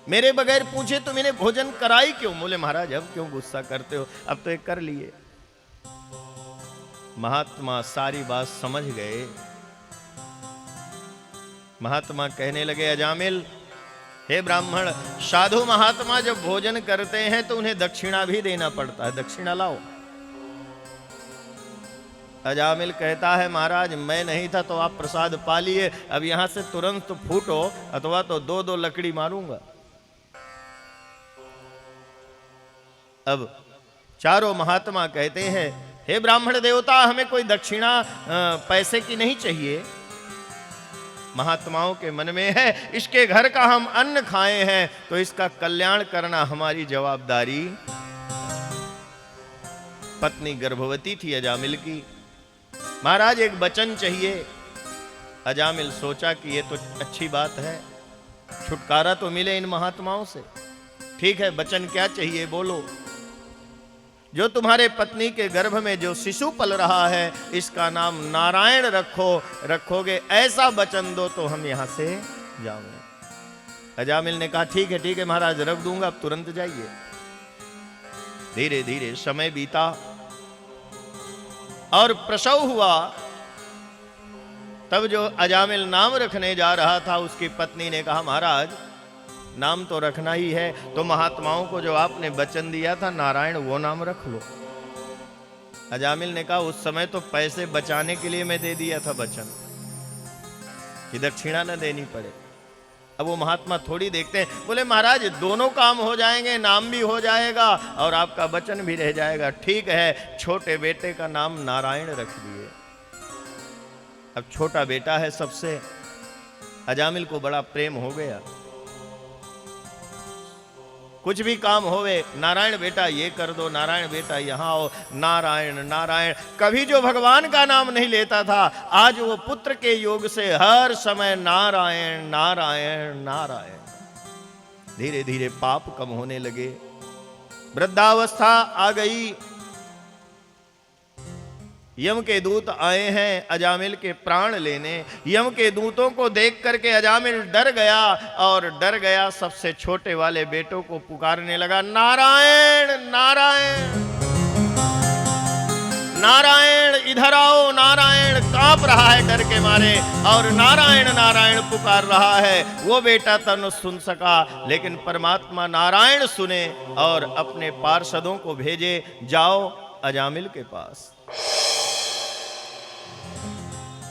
मेरे बगैर पूछे तुम इन्हें भोजन कराई क्यों। बोले महाराज अब क्यों गुस्सा करते हो, अब तो ये कर लिए। महात्मा सारी बात समझ गए। महात्मा कहने लगे अजामिल, हे ब्राह्मण, साधु महात्मा जब भोजन करते हैं तो उन्हें दक्षिणा भी देना पड़ता है, दक्षिणा लाओ। अजामिल कहता है महाराज मैं नहीं था तो आप प्रसाद पा लिए, अब यहां से तुरंत फूटो अथवा तो 2-2 लकड़ी मारूंगा। अब चारों महात्मा कहते हैं हे ब्राह्मण देवता, हमें कोई दक्षिणा पैसे की नहीं चाहिए, महात्माओं के मन में है, इसके घर का हम अन्न खाए हैं तो इसका कल्याण करना हमारी जवाबदारी। पत्नी गर्भवती थी अजामिल की। महाराज एक वचन चाहिए। अजामिल सोचा कि ये तो अच्छी बात है, छुटकारा तो मिले इन महात्माओं से। ठीक है, वचन क्या चाहिए बोलो। जो तुम्हारे पत्नी के गर्भ में जो शिशु पल रहा है इसका नाम नारायण रखोगे, ऐसा वचन दो तो हम यहां से जाओगे। अजामिल ने कहा ठीक है महाराज, रख दूंगा, अब तुरंत जाइए। धीरे धीरे समय बीता और प्रसव हुआ। तब जो अजामिल नाम रखने जा रहा था उसकी पत्नी ने कहा महाराज नाम तो रखना ही है, तो महात्माओं को जो आपने वचन दिया था नारायण वो नाम रख लो। अजामिल ने कहा उस समय तो पैसे बचाने के लिए मैं दे दिया था वचन कि दक्षिणा न देनी पड़े। अब वो महात्मा थोड़ी देखते हैं। बोले महाराज दोनों काम हो जाएंगे, नाम भी हो जाएगा और आपका वचन भी रह जाएगा। ठीक है, छोटे बेटे का नाम नारायण रख दिए। अब छोटा बेटा है सबसे, अजामिल को बड़ा प्रेम हो गया। कुछ भी काम होवे, नारायण बेटा ये कर दो, नारायण बेटा यहाँ आओ, नारायण नारायण। कभी जो भगवान का नाम नहीं लेता था, आज वो पुत्र के योग से हर समय नारायण नारायण नारायण। धीरे धीरे पाप कम होने लगे, वृद्धावस्था आ गई। यम के दूत आए हैं अजामिल के प्राण लेने। यम के दूतों को देख करके अजामिल डर गया और डर गया सबसे छोटे वाले बेटों को पुकारने लगा, नारायण नारायण नारायण, इधर आओ नारायण। कांप रहा है डर के मारे और नारायण नारायण पुकार रहा है। वो बेटा तनु सुन सका, लेकिन परमात्मा नारायण सुने और अपने पार्षदों को भेजे, जाओ अजामिल के पास।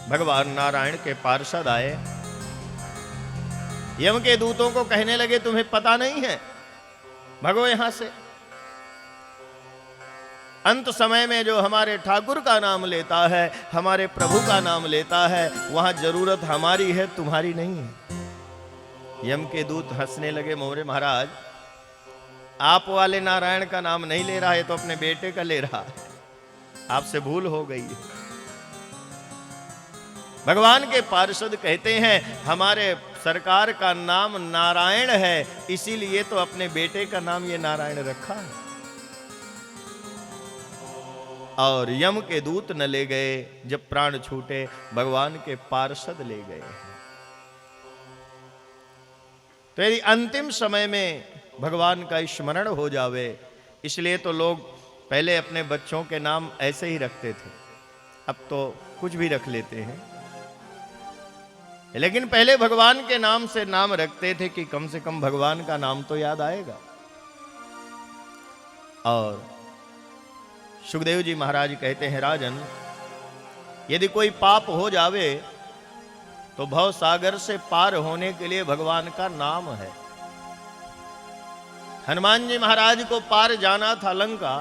भगवान नारायण के पार्षद आए, यम के दूतों को कहने लगे तुम्हें पता नहीं है, भगो यहां से। अंत समय में जो हमारे ठाकुर का नाम लेता है, हमारे प्रभु का नाम लेता है, वहां जरूरत हमारी है, तुम्हारी नहीं है। यम के दूत हंसने लगे, मोरे महाराज आप वाले नारायण का नाम नहीं ले रहा है, तो अपने बेटे का ले रहा है, आपसे भूल हो गई है। भगवान के पार्षद कहते हैं हमारे सरकार का नाम नारायण है, इसीलिए तो अपने बेटे का नाम ये नारायण रखा है। और यम के दूत न ले गए, जब प्राण छूटे भगवान के पार्षद ले गए। तो यदि अंतिम समय में भगवान का स्मरण हो जावे, इसलिए तो लोग पहले अपने बच्चों के नाम ऐसे ही रखते थे, अब तो कुछ भी रख लेते हैं। लेकिन पहले भगवान के नाम से नाम रखते थे कि कम से कम भगवान का नाम तो याद आएगा। और सुखदेव जी महाराज कहते हैं राजन, यदि कोई पाप हो जावे तो भव सागर से पार होने के लिए भगवान का नाम है। हनुमान जी महाराज को पार जाना था लंका,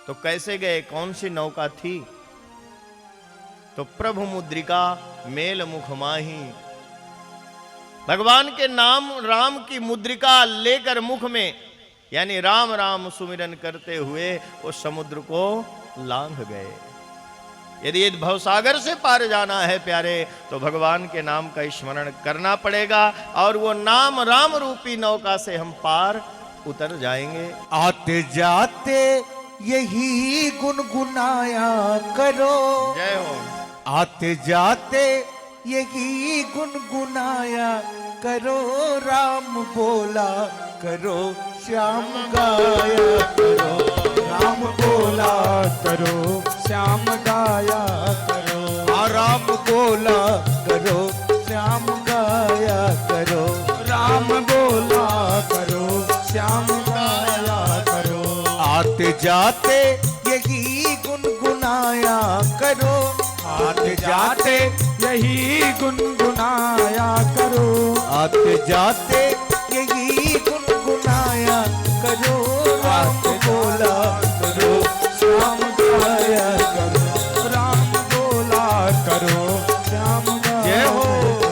तो कैसे गए, कौन सी नौका थी? तो प्रभु मुद्रिका मेल मुख माही, भगवान के नाम राम की मुद्रिका लेकर मुख में, यानी राम राम सुमिरन करते हुए वो समुद्र को लांघ गए। यदि भवसागर से पार जाना है प्यारे, तो भगवान के नाम का स्मरण करना पड़ेगा और वो नाम राम रूपी नौका से हम पार उतर जाएंगे। आते जाते यही गुनगुनाया करो, जय हो। आते जाते यही गुनगुनाया करो, राम बोला करो, श्याम गाया करो, राम बोला करो, श्याम गाया करो, राम बोला करो, श्याम गाया करो, राम बोला करो, श्याम गाया करो। आते जाते यही गुनगुनाया करो, आते जाते यही गुनगुनाया करो, आते जाते यही गुनगुनाया करो, राम बोला करो, श्याम गाया करो, राम बोला करो, श्याम गाया करो।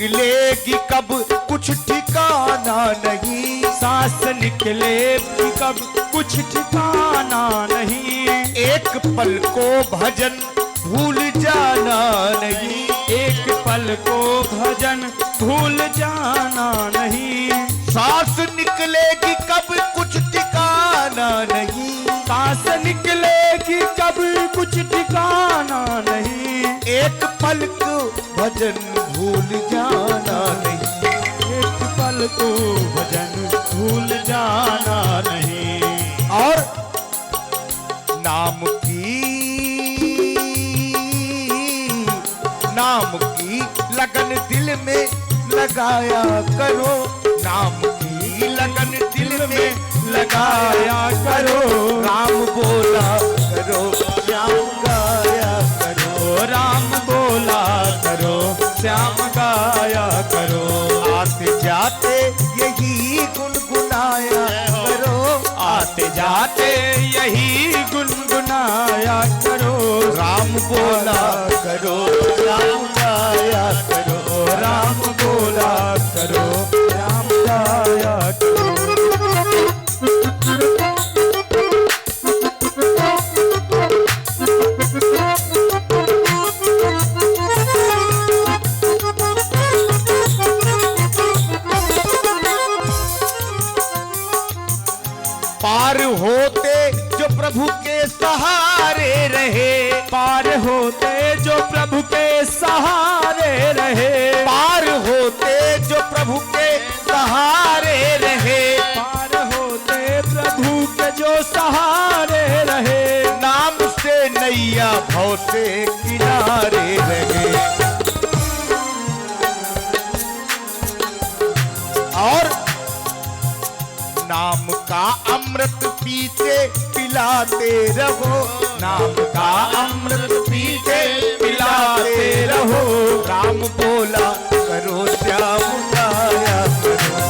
निकलेगी कब कुछ ठिकाना नहीं, सांस निकले भी कब कुछ ठिकाना नहीं, एक पल को भजन भूल जाना नहीं, एक पल को भजन भूल जाना नहीं, सांस निकलेगी कब कुछ ठिकाना नहीं, सांस निकलेगी कब कुछ ठिकाना नहीं, एक पल को भजन भूल जाना नहीं, एक पल को भजन भूल जाना नहीं। और नाम की लगन दिल में लगाया करो, नाम की लगन दिल में लगाया करो, राम बोला करो श्याम गाया करो, राम बोला करो श्याम गाया करो, आते जाते यही गुनगुनाया करो, आते जाते यही गुनगुनाया करो, राम बोला करो श्याम गाया करो, राम बोला करो श्याम गाया करो। पार होते जो प्रभु के सहारे रहे, पार होते जो प्रभु के सहारे रहे, पार होते जो प्रभु के सहारे रहे, पार होते प्रभु के जो सहारे रहे, नाम से नैया भव से किनारे रहे। और नाम का अमृत पीते पिलाते रहो, नाम का अमृत पीते पिलाते रहो, राम बोला करो श्याम गाया करो,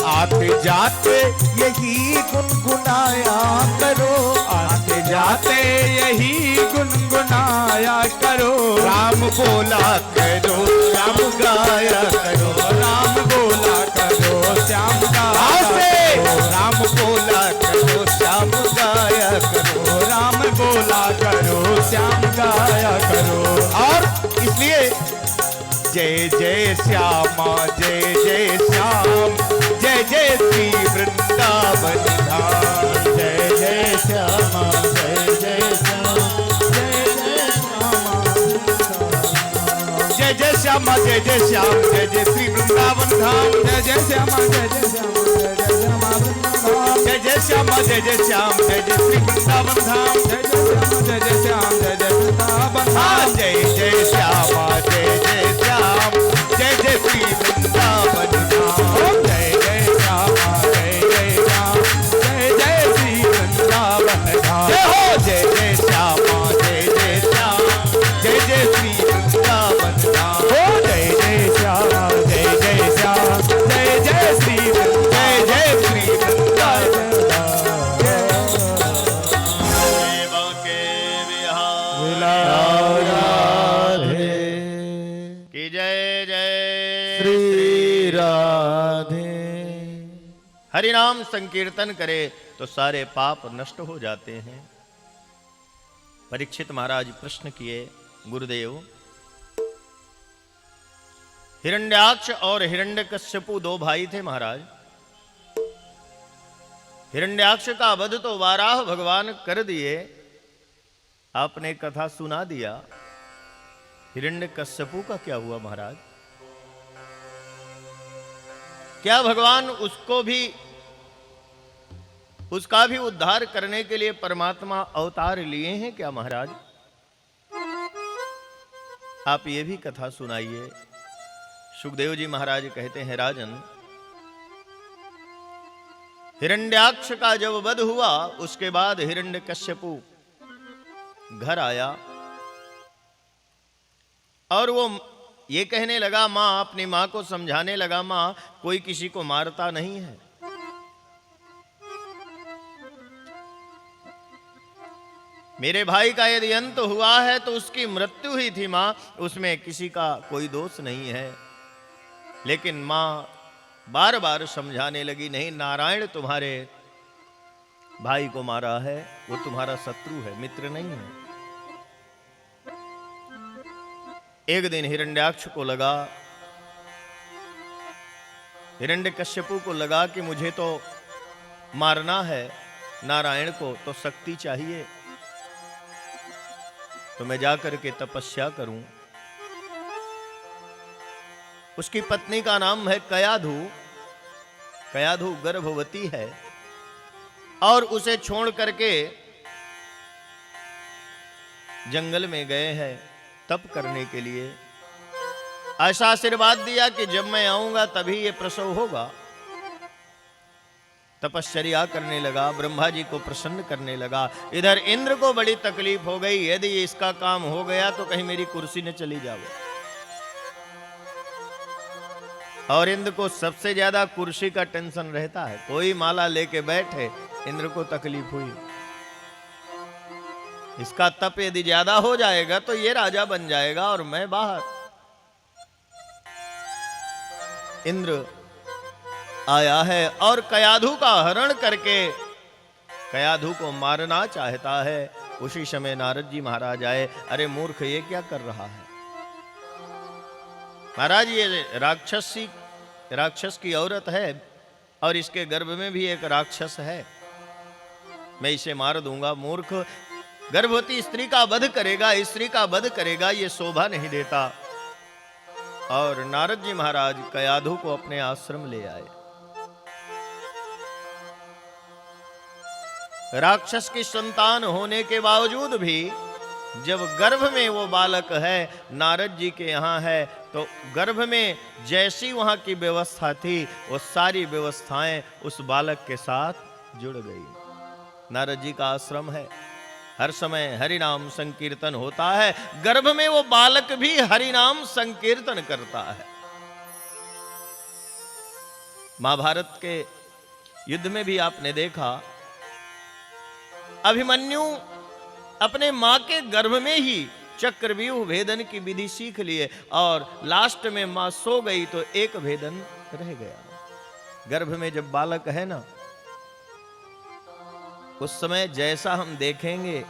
आते जाते यही गुनगुनाया करो, आते जाते यही गुनगुनाया करो, राम बोला करो श्याम गाया करो, राम बोला करो श्याम गाया से राम बोला करो श्याम गाया करो, राम बोला करो श्याम गाया करो। और इसलिए जय जय श्यामा जय जय श्याम, जय जय श्री वृंदावन धाम, जय जय श्यामा जय जय श्याम, जय जय श्यामा जय जय श्याम, जय जय श्री वृंदावन धाम, जय जय श्यामा जय जय श्यामा जय जय श्यामा वृंदावन, जय जय श्यामा जय जय श्याम, जय जय श्री वृंदावन धाम, जय जय श्यामा जय जय श्याम जय जय वृंदावन धाम, जय जय श्यामा जय जय श्याम, जय जय श्री वृंदावन धाम, जय जय श्यामा जय जय श्याम जय जय श्री वृंदावन धाम, जय हो जय जय श्यामा जय जय श्याम, जय जय श्री वृंदावन धाम, ओ जय जय श्यामा जय जय श्याम जय जय श्री जय जय श्री वृंदावन कि जय जय श्री राधे। हरि नाम संकीर्तन करे तो सारे पाप नष्ट हो जाते हैं। परीक्षित महाराज प्रश्न किए, गुरुदेव हिरण्याक्ष और हिरण्यकश्यपु दो भाई थे महाराज। हिरण्याक्ष का वध तो वाराह भगवान कर दिए, आपने कथा सुना दिया। हिरण्यकश्यपु का क्या हुआ महाराज? क्या भगवान उसका भी उद्धार करने के लिए परमात्मा अवतार लिए हैं क्या महाराज? आप ये भी कथा सुनाइए। सुखदेव जी महाराज कहते हैं, राजन हिरण्याक्ष का जब वध हुआ उसके बाद हिरण्यकश्यपु घर आया और वो ये कहने लगा, मां अपनी मां को समझाने लगा, मां कोई किसी को मारता नहीं है। मेरे भाई का यदि अंत हुआ है तो उसकी मृत्यु ही थी मां, उसमें किसी का कोई दोष नहीं है। लेकिन मां बार बार समझाने लगी, नहीं, नारायण तुम्हारे भाई को मारा है, वो तुम्हारा शत्रु है, मित्र नहीं है। एक दिन हिरण्याक्ष को लगा, हिरण्यकश्यपु को लगा कि मुझे तो मारना है नारायण को, तो शक्ति चाहिए, तो मैं जाकर के तपस्या करूं। उसकी पत्नी का नाम है कयाधु। कयाधु गर्भवती है और उसे छोड़ करके जंगल में गए हैं तप करने के लिए। ऐसा आशीर्वाद दिया कि जब मैं आऊंगा तभी ये प्रसव होगा। तपश्चर्या करने लगा, ब्रह्मा जी को प्रसन्न करने लगा। इधर इंद्र को बड़ी तकलीफ हो गई, यदि इसका काम हो गया तो कहीं मेरी कुर्सी न चली जावे। और इंद्र को सबसे ज्यादा कुर्सी का टेंशन रहता है। कोई माला लेके बैठे, इंद्र को तकलीफ हुई। इसका तप यदि ज्यादा हो जाएगा तो ये राजा बन जाएगा और मैं बाहर। इंद्र आया है और कयाधु का हरण करके कयाधु को मारना चाहता है। उसी समय नारद जी महाराज आए। अरे मूर्ख, ये क्या कर रहा है? महाराज, ये राक्षस की औरत है और इसके गर्भ में भी एक राक्षस है, मैं इसे मार दूंगा। मूर्ख, गर्भवती स्त्री का वध करेगा, स्त्री का वध करेगा, ये शोभा नहीं देता। और नारद जी महाराज कयाधु को अपने आश्रम ले आए। राक्षस की संतान होने के बावजूद भी जब गर्भ में वो बालक है, नारद जी के यहाँ है, तो गर्भ में जैसी वहां की व्यवस्था थी वो सारी व्यवस्थाएं उस बालक के साथ जुड़ गई। नारद जी का आश्रम है, हर समय हरि नाम संकीर्तन होता है। गर्भ में वो बालक भी हरि नाम संकीर्तन करता है। महाभारत के युद्ध में भी आपने देखा, अभिमन्यु अपने मां के गर्भ में ही चक्रव्यूह भेदन की विधि सीख लिए और लास्ट में मां सो गई तो एक भेदन रह गया। गर्भ में जब बालक है ना, उस समय जैसा हम देखेंगे,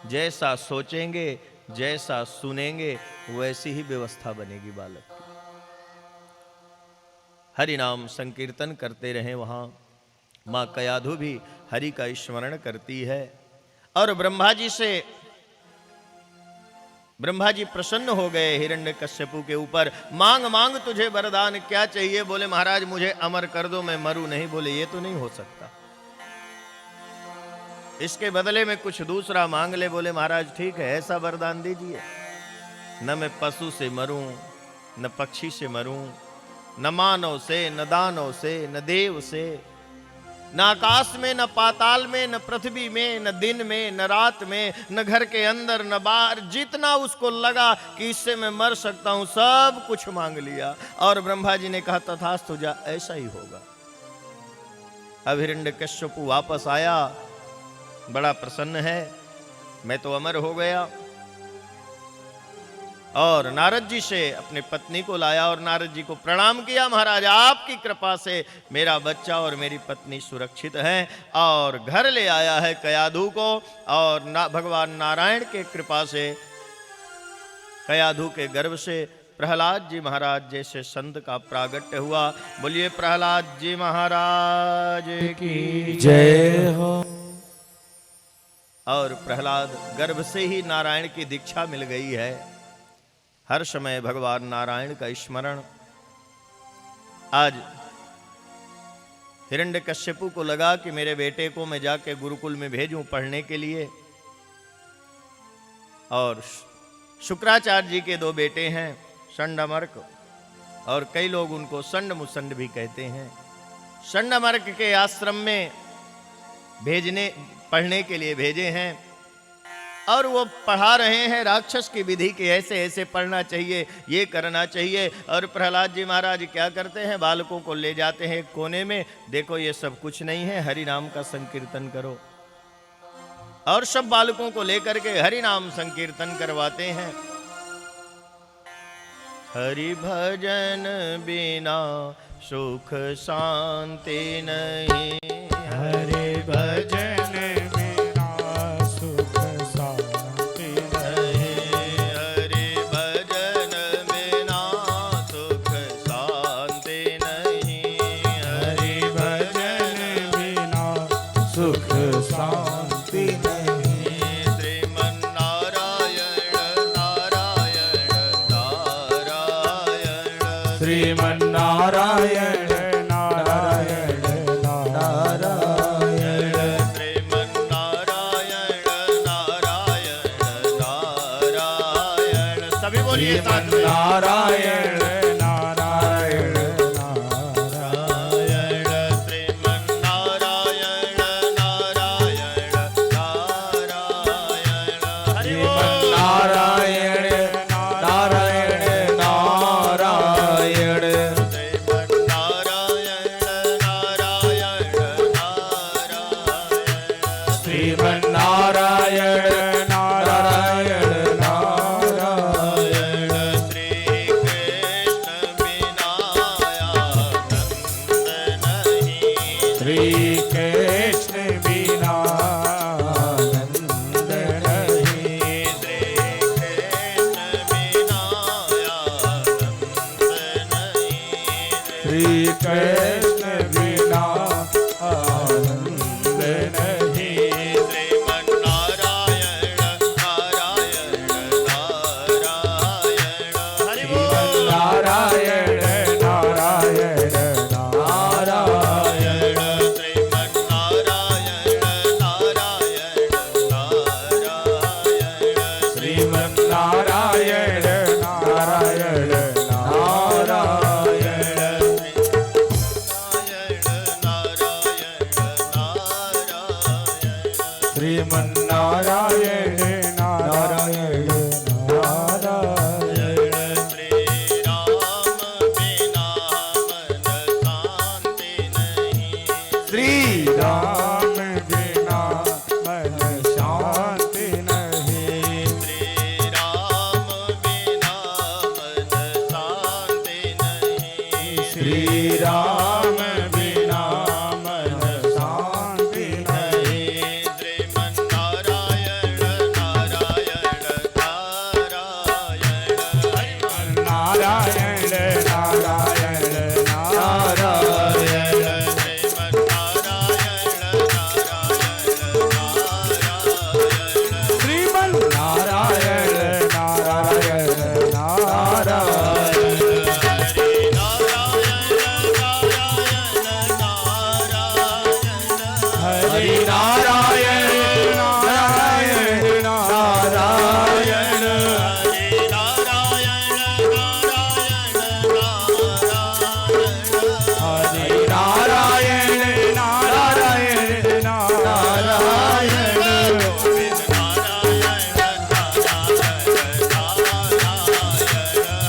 जैसा सोचेंगे, जैसा सुनेंगे, वैसी ही व्यवस्था बनेगी बालक की। हरि नाम संकीर्तन करते रहे। वहां मां कयाधु भी हरि का स्मरण करती है और ब्रह्मा जी प्रसन्न हो गए हिरण्यकश्यपु के ऊपर। मांग मांग तुझे वरदान, क्या चाहिए? बोले महाराज मुझे अमर कर दो, मैं मरूं नहीं। बोले ये तो नहीं हो सकता, इसके बदले में कुछ दूसरा मांग ले। बोले महाराज ठीक है, ऐसा वरदान दीजिए, न मैं पशु से मरूं, न पक्षी से मरूं, न मानव से, न दानव से, न देव से, न आकाश में, न पाताल में, न पृथ्वी में, न दिन में, न रात में, न घर के अंदर, न बाहर। जितना उसको लगा कि इससे मैं मर सकता हूं, सब कुछ मांग लिया। और ब्रह्मा जी ने कहा तथास्तु, जा, ऐसा ही होगा। अब हिरण्यकश्यपु वापस आया, बड़ा प्रसन्न है, मैं तो अमर हो गया। और नारद जी से अपने पत्नी को लाया और नारद जी को प्रणाम किया। महाराज आपकी कृपा से मेरा बच्चा और मेरी पत्नी सुरक्षित हैं। और घर ले आया है कयाधु को। और भगवान नारायण के कृपा से कयाधु के गर्भ से प्रहलाद जी महाराज जैसे संत का प्रागट्य हुआ। बोलिए प्रहलाद जी महाराज की जय हो। और प्रहलाद गर्भ से ही नारायण की दीक्षा मिल गई है। हर समय भगवान नारायण का स्मरण। आज हिरण्यकश्यपु को लगा कि मेरे बेटे को मैं जाके गुरुकुल में भेजूं पढ़ने के लिए। और शुक्राचार्य जी के 2 बेटे हैं, षंडमर्क, और कई लोग उनको संड मुसंड भी कहते हैं। षंडमर्क के आश्रम में पढ़ने के लिए भेजे हैं और वो पढ़ा रहे हैं राक्षस की विधि के, ऐसे ऐसे पढ़ना चाहिए, ये करना चाहिए। और प्रहलाद जी महाराज क्या करते हैं, बालकों को ले जाते हैं एक कोने में, देखो ये सब कुछ नहीं है, हरि नाम का संकीर्तन करो। और सब बालकों को लेकर के हरि नाम संकीर्तन करवाते हैं। हरि भजन बिना सुख शांति नहीं, हरि भजन बिना सुख शांति नहीं, हरि भजन बिना सुख शांति नहीं, हरि भजन बिना सुख शांति नहीं। श्रीमन्नारायण नारायण नारायण, श्रीमन्नारायण नारायण नारायण, श्रीमन्नारायण नारायण नारायण। सभी बोलिए साथ में। नारायण नारायण नारायण, श्रीमन्नारायण नारायण नारायण। हरि बोल। नारायण नारायण नारायण, श्रीमन्नारायण नारायण नारायण, श्री कृष्ण बिना आनंद नहीं, श्री कृष्ण बिना आनंद नहीं। श्रीमन्नारायण नारायण नारायण। हरि बोल। नारायण नारायण नारायण, श्रीमन्नारायण नारायण नारायण, श्रीमन्नारायण नारायण नारायण, श्रीमन्नारायण नारायण नारायण, श्री राम बिना मन शांति नहीं, श्री राम बिना मन शांति नहीं। नारायण नारायण नारायण, श्रीमन्नारायण नारायण नारायण, हरि नारायण नारायण नारायण, हरि नारायण नारायण नारायण,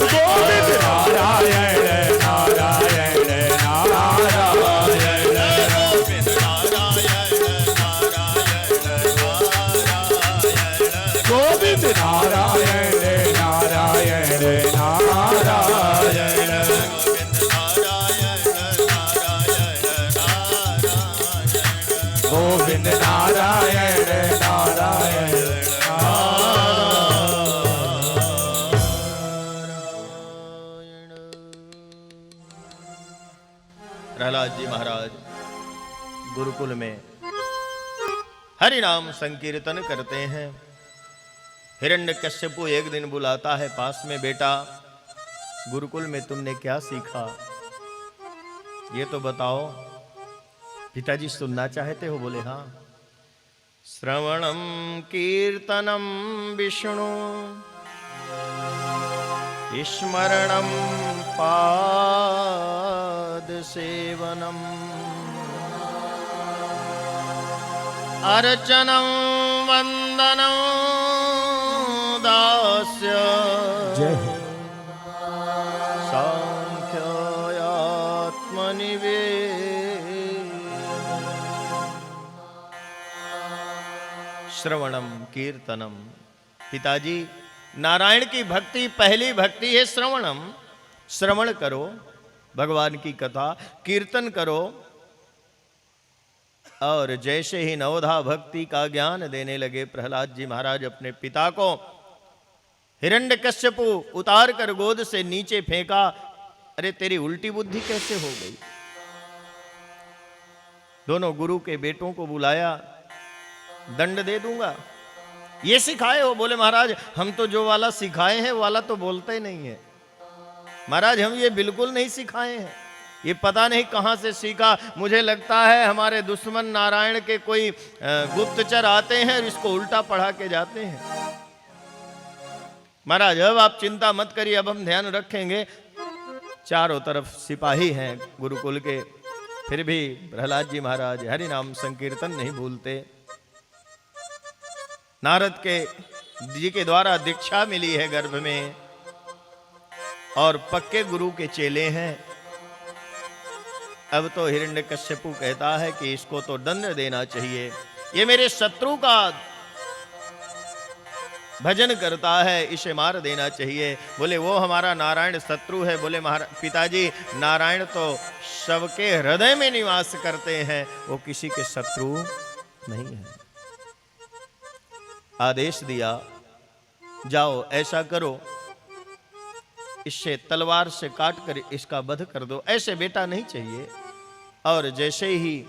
गोविंद नारायण नारायण नारायण, गोविंद नारायण नारायण नारायण, गोविंद नारायण नारायण प्रहलाद जी महाराज गुरुकुल में हरि नाम संकीर्तन करते हैं। हिरण्यकश्यपु एक दिन बुलाता है पास में, बेटा गुरुकुल में तुमने क्या सीखा ये तो बताओ। पिताजी सुनना चाहते हो? बोले हाँ। श्रवणम कीर्तनम विष्णु स्मरणम पाद सेवनम अर्चनं वंदनं दास्य जय सांख्यात्मनिवेद श्रवणम कीर्तनम। पिताजी, नारायण की भक्ति पहली भक्ति है श्रवणम। श्रवण करो भगवान की कथा, कीर्तन करो। और जैसे ही नवधा भक्ति का ज्ञान देने लगे प्रहलाद जी महाराज अपने पिता को, हिरण्यकश्यपु उतार कर गोद से नीचे फेंका। अरे तेरी उल्टी बुद्धि कैसे हो गई? दोनों गुरु के बेटों को बुलाया, दंड दे दूंगा, ये सिखाए हो? बोले महाराज हम तो जो वाला सिखाए हैं वाला तो बोलते ही नहीं है महाराज, हम ये बिल्कुल नहीं सिखाए हैं, ये पता नहीं कहां से सीखा। मुझे लगता है हमारे दुश्मन नारायण के कोई गुप्तचर आते हैं और इसको उल्टा पढ़ा के जाते हैं। महाराज अब आप चिंता मत करिए, अब हम ध्यान रखेंगे। चारों तरफ सिपाही हैं गुरुकुल के, फिर भी प्रहलाद जी महाराज हरि नाम संकीर्तन नहीं भूलते। नारद के जी के द्वारा दीक्षा मिली है गर्भ में, और पक्के गुरु के चेले हैं। अब तो हिरण्यकश्यपु कहता है कि इसको तो दंड देना चाहिए, ये मेरे शत्रु का भजन करता है, इसे मार देना चाहिए। बोले वो हमारा नारायण शत्रु है? बोले महाराज पिताजी, नारायण तो सबके हृदय में निवास करते हैं, वो किसी के शत्रु नहीं है। आदेश दिया, जाओ ऐसा करो, इससे तलवार से काट कर इसका वध कर दो, ऐसे बेटा नहीं चाहिए। और जैसे ही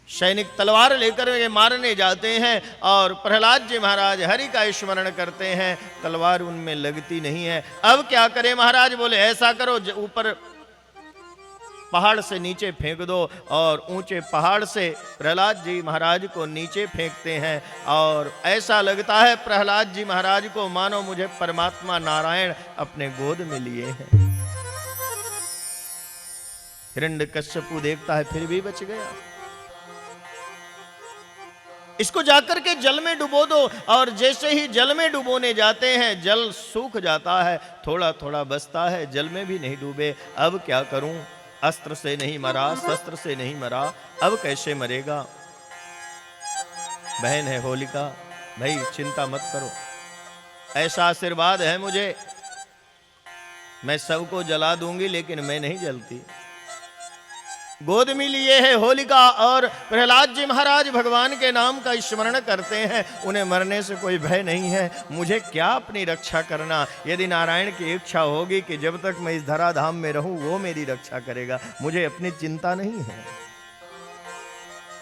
सैनिक तलवार लेकर ये मारने जाते हैं और प्रहलाद जी महाराज हरि का स्मरण करते हैं, तलवार उनमें लगती नहीं है। अब क्या करें महाराज? बोले ऐसा करो, ऊपर पहाड़ से नीचे फेंक दो। और ऊंचे पहाड़ से प्रहलाद जी महाराज को नीचे फेंकते हैं, और ऐसा लगता है प्रहलाद जी महाराज को मानो मुझे परमात्मा नारायण अपने गोद में लिए हैं। हिरण्यकश्यपु देखता है फिर भी बच गया, इसको जाकर के जल में डुबो दो। और जैसे ही जल में डुबोने जाते हैं जल सूख जाता है, थोड़ा थोड़ा बचता है, जल में भी नहीं डूबे। अब क्या करूं? अस्त्र से नहीं मरा, शस्त्र से नहीं मरा, अब कैसे मरेगा? बहन है होलिका, भाई चिंता मत करो, ऐसा आशीर्वाद है मुझे, मैं सबको जला दूंगी लेकिन मैं नहीं जलती। गोद में लिए है होलिका, और प्रहलाद जी महाराज भगवान के नाम का स्मरण करते हैं, उन्हें मरने से कोई भय नहीं है। मुझे क्या अपनी रक्षा करना? यदि नारायण की इच्छा होगी कि जब तक मैं इस धराधाम में रहूं वो मेरी रक्षा करेगा, मुझे अपनी चिंता नहीं है।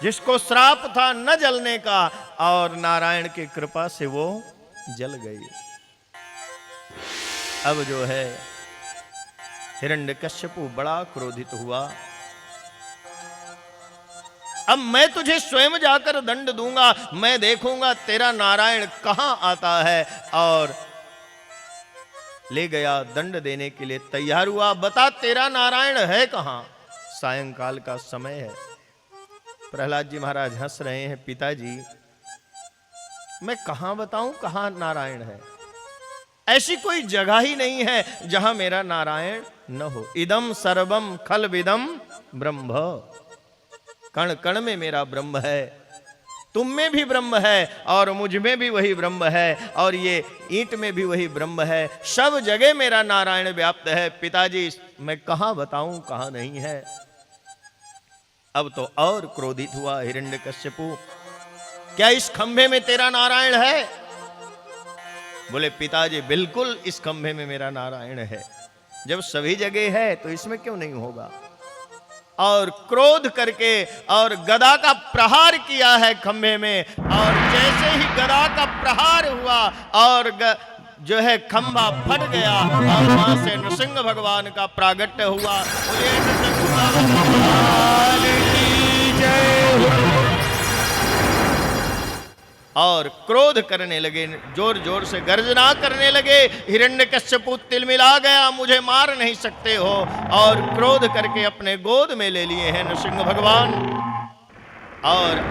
जिसको श्राप था न जलने का, और नारायण की कृपा से वो जल गई। अब जो है हिरण्यकश्यपु बड़ा क्रोधित हुआ, अब मैं तुझे स्वयं जाकर दंड दूंगा, मैं देखूंगा तेरा नारायण कहां आता है। और ले गया, दंड देने के लिए तैयार हुआ। बता तेरा नारायण है कहां? सायंकाल का समय है। प्रहलाद जी महाराज हंस रहे हैं, पिताजी मैं कहां बताऊं कहां नारायण है? ऐसी कोई जगह ही नहीं है जहां मेरा नारायण न हो। इदम सर्वम खल विदम ब्रह्म, कण कण में मेरा ब्रह्म है, तुम में भी ब्रह्म है और मुझ में भी वही ब्रह्म है, और ये ईंट में भी वही ब्रह्म है, सब जगह मेरा नारायण व्याप्त है। पिताजी मैं कहां बताऊं कहां नहीं है? अब तो और क्रोधित हुआ हिरण्यकश्यपु, क्या इस खंभे में तेरा नारायण है? बोले पिताजी बिल्कुल इस खंभे में मेरा नारायण है, जब सभी जगह है तो इसमें क्यों नहीं होगा? और क्रोध करके और गदा का प्रहार किया है खंभे में, और जैसे ही गदा का प्रहार हुआ और जो है खंभा फट गया, और वहां से नृसिंह भगवान का प्रागट्य हुआ। और क्रोध करने लगे, जोर जोर से गर्जना करने लगे। हिरण्यकश्यपु तिलमिला गया, मुझे मार नहीं सकते हो, और क्रोध करके अपने गोद में ले लिए हैं नृसिंह भगवान। और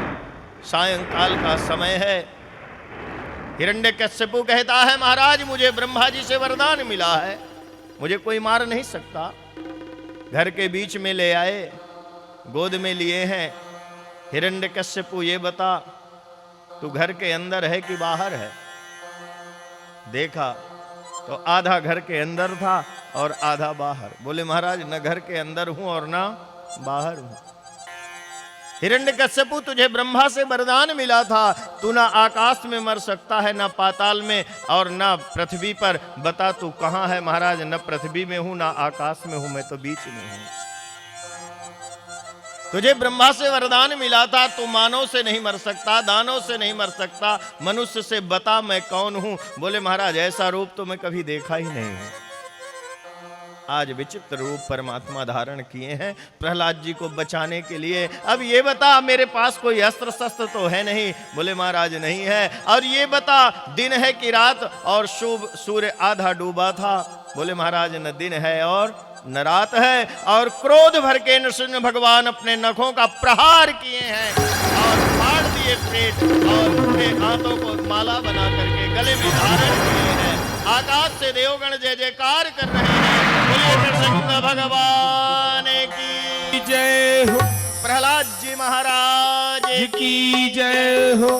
सायंकाल का समय है। हिरण्यकश्यपु कहता है महाराज मुझे ब्रह्मा जी से वरदान मिला है, मुझे कोई मार नहीं सकता। घर के बीच में ले आए, गोद में लिए हैं, हिरण्यकश्यपु ये बता, तू घर के अंदर है कि बाहर है? देखा तो आधा घर के अंदर था और आधा बाहर। बोले महाराज न घर के अंदर हूं और ना बाहर हूं। हिरण्यकश्यपु तुझे ब्रह्मा से वरदान मिला था, तू ना आकाश में मर सकता है, ना पाताल में और ना पृथ्वी पर। बता तू कहां है? महाराज न पृथ्वी में हूं ना आकाश में हूं, मैं तो बीच में हूं। तुझे ब्रह्मा से वरदान मिला था, तू मानव से नहीं मर सकता, दानव से नहीं मर सकता, मनुष्य से बता मैं कौन हूं? बोले महाराज ऐसा रूप तो मैं कभी देखा ही नहीं हूं। आज विचित्र रूप परमात्मा धारण किए हैं प्रहलाद जी को बचाने के लिए। अब ये बता मेरे पास कोई अस्त्र शस्त्र तो है नहीं? बोले महाराज नहीं है। और ये बता दिन है कि रात? और शुभ सूर्य आधा डूबा था। बोले महाराज न दिन है और न रात है। और क्रोध भर के नृसिंह भगवान अपने नखों का प्रहार किए हैं और फाड़ दिए पेट और उनके हाथों को माला बना करके गले में धारण किए हैं। आकाश से देवगण जय जयकार कर रहे हैं। बोलिए नृसिंह भगवान की जय हो, प्रहलाद जी महाराज की जय हो।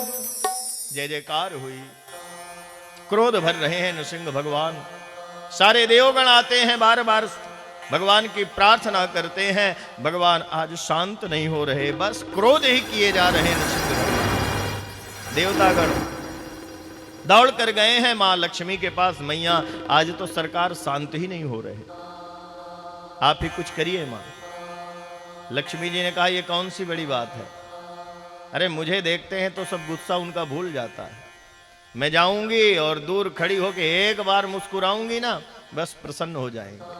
जय जयकार हुई। क्रोध भर रहे हैं नृसिंह भगवान। सारे देवगण आते हैं, बार बार भगवान की प्रार्थना करते हैं। भगवान आज शांत नहीं हो रहे, बस क्रोध ही किए जा रहे हैं नृसिंह भगवान। देवतागण दौड़ कर गए हैं मां लक्ष्मी के पास। मैया आज तो सरकार शांत ही नहीं हो रहे, आप ही कुछ करिए मां। लक्ष्मी जी ने कहा ये कौन सी बड़ी बात है? अरे मुझे देखते हैं तो सब गुस्सा उनका भूल जाता है। मैं जाऊंगी और दूर खड़ी होके एक बार मुस्कुराऊंगी ना, बस प्रसन्न हो जाएंगे।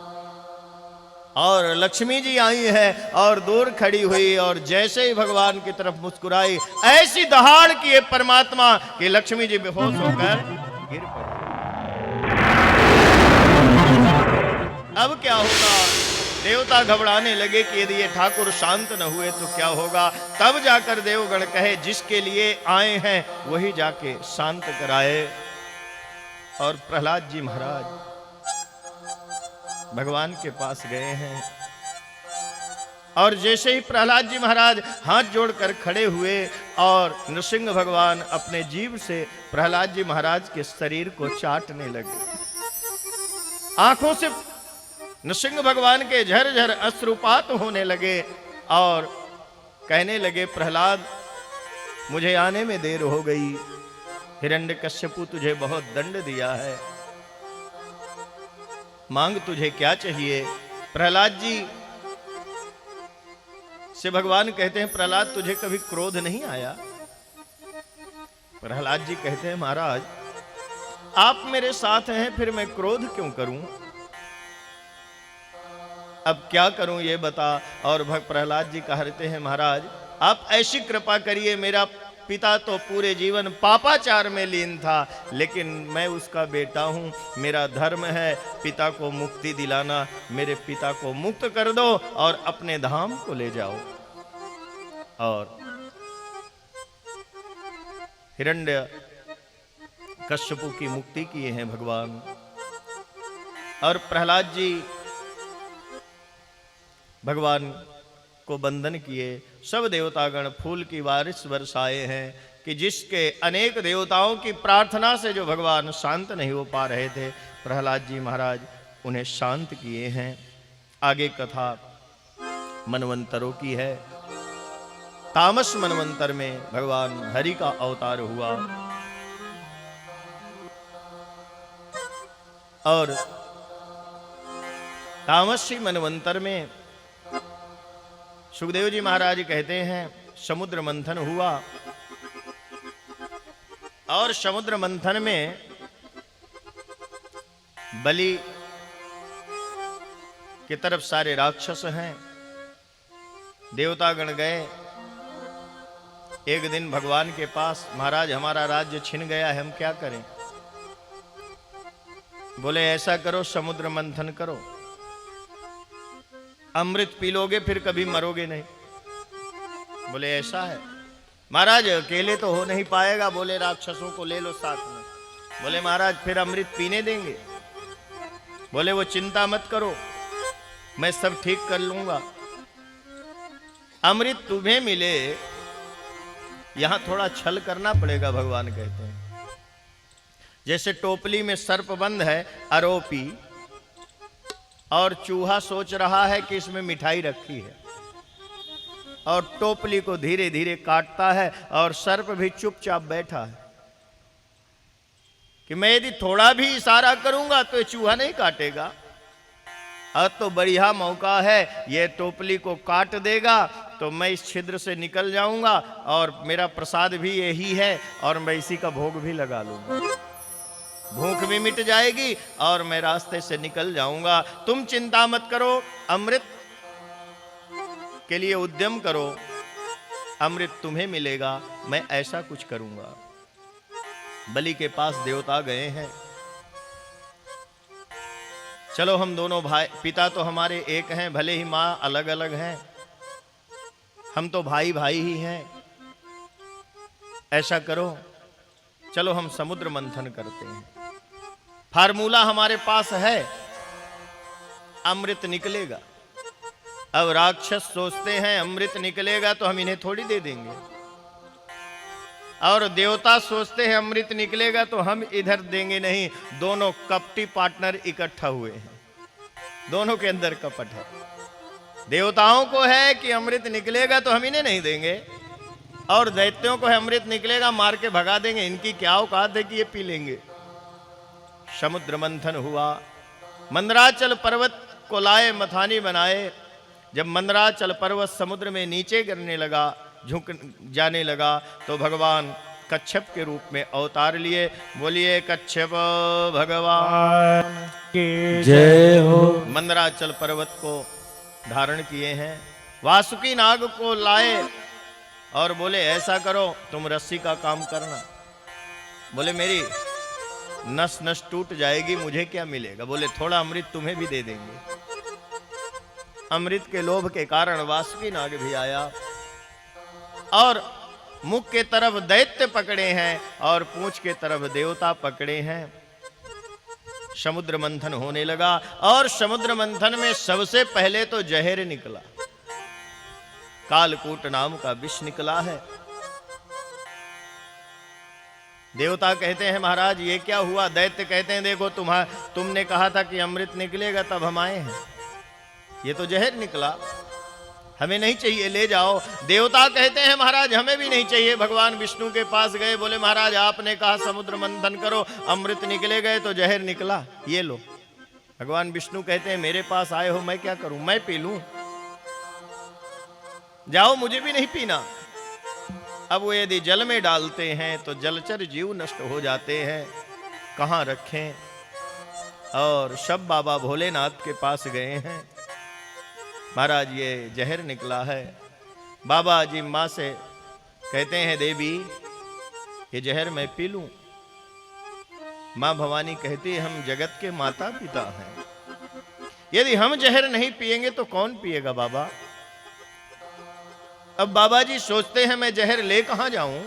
और लक्ष्मी जी आई है और दूर खड़ी हुई और जैसे ही भगवान की तरफ मुस्कुराई, ऐसी दहाड़ किए परमात्मा कि लक्ष्मी जी बेहोश होकर गिर पड़े। अब क्या होगा? देवता घबराने लगे कि यदि ये ठाकुर शांत न हुए तो क्या होगा। तब जाकर देवगण कहे जिसके लिए आए हैं वही जाके शांत कराए। और प्रहलाद जी महाराज भगवान के पास गए हैं और जैसे ही प्रहलाद जी महाराज हाथ जोड़कर खड़े हुए और नृसिंह भगवान अपने जीभ से प्रहलाद जी महाराज के शरीर को चाटने लगे। आंखों से नृसिंह भगवान के झरझर अश्रुपात होने लगे और कहने लगे प्रहलाद मुझे आने में देर हो गई, हिरण्यकश्यपु तुझे बहुत दंड दिया है, मांग तुझे क्या चाहिए? प्रहलाद जी से भगवान कहते हैं प्रहलाद तुझे कभी क्रोध नहीं आया? प्रहलाद जी कहते हैं महाराज आप मेरे साथ हैं, फिर मैं क्रोध क्यों करूं? अब क्या करूं ये बता। और प्रहलाद जी कहते हैं महाराज आप ऐसी कृपा करिए, मेरा पिता तो पूरे जीवन पापाचार में लीन था, लेकिन मैं उसका बेटा हूं, मेरा धर्म है पिता को मुक्ति दिलाना, मेरे पिता को मुक्त कर दो और अपने धाम को ले जाओ। और हिरण्य कश्यपु की मुक्ति किए हैं भगवान। और प्रहलाद जी भगवान को बंधन किए। सब देवतागण फूल की बारिश बरसाए हैं कि जिसके अनेक देवताओं की प्रार्थना से जो भगवान शांत नहीं हो पा रहे थे, प्रहलाद जी महाराज उन्हें शांत किए हैं। आगे कथा मनवंतरों की है। तामस मनवंतर में भगवान हरि का अवतार हुआ और तामसी मनवंतर में सुखदेव जी महाराज कहते हैं समुद्र मंथन हुआ और समुद्र मंथन में बलि की तरफ सारे राक्षस हैं। देवतागण गए एक दिन भगवान के पास, महाराज हमारा राज्य छिन गया है, हम क्या करें? बोले ऐसा करो समुद्र मंथन करो, अमृत पी लोगे फिर कभी मरोगे नहीं। बोले ऐसा है? महाराज अकेले तो हो नहीं पाएगा। बोले राक्षसों को ले लो साथ में। बोले महाराज फिर अमृत पीने देंगे? बोले वो चिंता मत करो, मैं सब ठीक कर लूंगा। अमृत तुम्हें मिले यहां थोड़ा छल करना पड़ेगा, भगवान कहते हैं। जैसे टोपली में सर्प बंद है, आरोपी, और चूहा सोच रहा है कि इसमें मिठाई रखी है, और टोपली को धीरे धीरे काटता है, और सर्प भी चुपचाप बैठा है कि मैं यदि थोड़ा भी इशारा करूंगा तो ये चूहा नहीं काटेगा, अब तो बढ़िया मौका है, ये टोपली को काट देगा तो मैं इस छिद्र से निकल जाऊंगा, और मेरा प्रसाद भी यही है, और मैं इसी का भोग भी लगा लूंगा, भूख भी मिट जाएगी और मैं रास्ते से निकल जाऊंगा। तुम चिंता मत करो, अमृत के लिए उद्यम करो, अमृत तुम्हें मिलेगा, मैं ऐसा कुछ करूंगा। बलि के पास देवता गए हैं, चलो हम दोनों भाई, पिता तो हमारे एक हैं, भले ही माँ अलग अलग हैं, हम तो भाई भाई ही हैं। ऐसा करो, चलो हम समुद्र मंथन करते हैं, फार्मूला हमारे पास है, अमृत निकलेगा। अब राक्षस सोचते हैं अमृत निकलेगा तो हम इन्हें थोड़ी दे देंगे, और देवता सोचते हैं अमृत निकलेगा तो हम इधर देंगे नहीं। दोनों कपटी पार्टनर इकट्ठा हुए हैं, दोनों के अंदर कपट है। देवताओं को है कि अमृत निकलेगा तो हम इन्हें नहीं देंगे, और दैत्यों को है अमृत निकलेगा मार के भगा देंगे, इनकी क्या औकात है कि ये पी लेंगे। समुद्र मंथन हुआ, मंदराचल पर्वत को लाए, मथानी बनाए। जब मंदराचल पर्वत समुद्र में नीचे गिरने लगा, झुक जाने लगा, तो भगवान कच्छप के रूप में अवतार लिए। बोलिए कच्छप भगवान की जय हो। मंदराचल पर्वत को धारण किए हैं, वासुकी नाग को लाए और बोले ऐसा करो, तुम रस्सी का काम करना। बोले मेरी नस नस टूट जाएगी, मुझे क्या मिलेगा? बोले थोड़ा अमृत तुम्हें भी दे देंगे। अमृत के लोभ के कारण वासुकी नाग भी आया, और मुख के तरफ दैत्य पकड़े हैं और पूंछ के तरफ देवता पकड़े हैं। समुद्र मंथन होने लगा, और समुद्र मंथन में सबसे पहले तो जहर निकला, कालकूट नाम का विष निकला है। देवता कहते हैं महाराज ये क्या हुआ? दैत्य कहते हैं देखो तुमने कहा था कि अमृत निकलेगा तब हम आए हैं, ये तो जहर निकला, हमें नहीं चाहिए, ले जाओ। देवता कहते हैं महाराज हमें भी नहीं चाहिए। भगवान विष्णु के पास गए, बोले महाराज आपने कहा समुद्र मंथन करो, अमृत निकले गए तो जहर निकला, ये लो। भगवान विष्णु कहते हैं मेरे पास आए हो, मैं क्या करूं, मैं पी लूं? जाओ, मुझे भी नहीं पीना। अब वो यदि जल में डालते हैं तो जलचर जीव नष्ट हो जाते हैं, कहां रखें? और सब बाबा भोलेनाथ के पास गए हैं, महाराज ये जहर निकला है। बाबा जी माँ से कहते हैं देवी ये जहर मैं पी लूं? माँ भवानी कहती है हम जगत के माता पिता हैं, यदि हम जहर नहीं पिएंगे तो कौन पिएगा बाबा? अब बाबा जी सोचते हैं मैं जहर ले कहां जाऊं,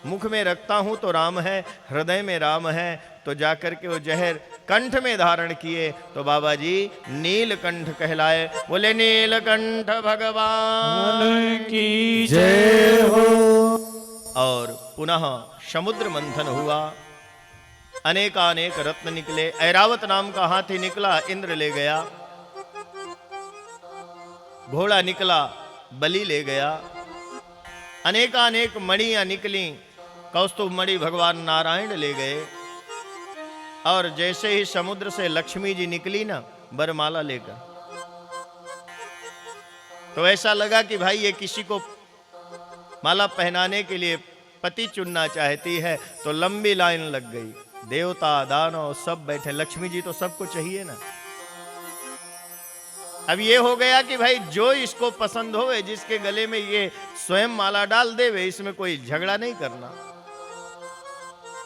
मुख में रखता हूं तो राम है, हृदय में राम है, तो जाकर के वो जहर कंठ में धारण किए तो बाबा जी नीलकंठ कहलाए। बोले नीलकंठ भगवान की जय हो। और पुनः समुद्र मंथन हुआ, अनेकानेक रत्न निकले। ऐरावत नाम का हाथी निकला, इंद्र ले गया। घोड़ा निकला, बलि ले गया। अनेकानेक मणियां निकली, कौस्तुभ मणि भगवान नारायण ले गए। और जैसे ही समुद्र से लक्ष्मी जी निकली ना वरमाला लेकर, तो ऐसा लगा कि भाई ये किसी को माला पहनाने के लिए पति चुनना चाहती है, तो लंबी लाइन लग गई। देवता दानव सब बैठे, लक्ष्मी जी तो सबको चाहिए ना। अब ये हो गया कि भाई जो इसको पसंद होवे, जिसके गले में ये स्वयं माला डाल देवे, इसमें कोई झगड़ा नहीं करना।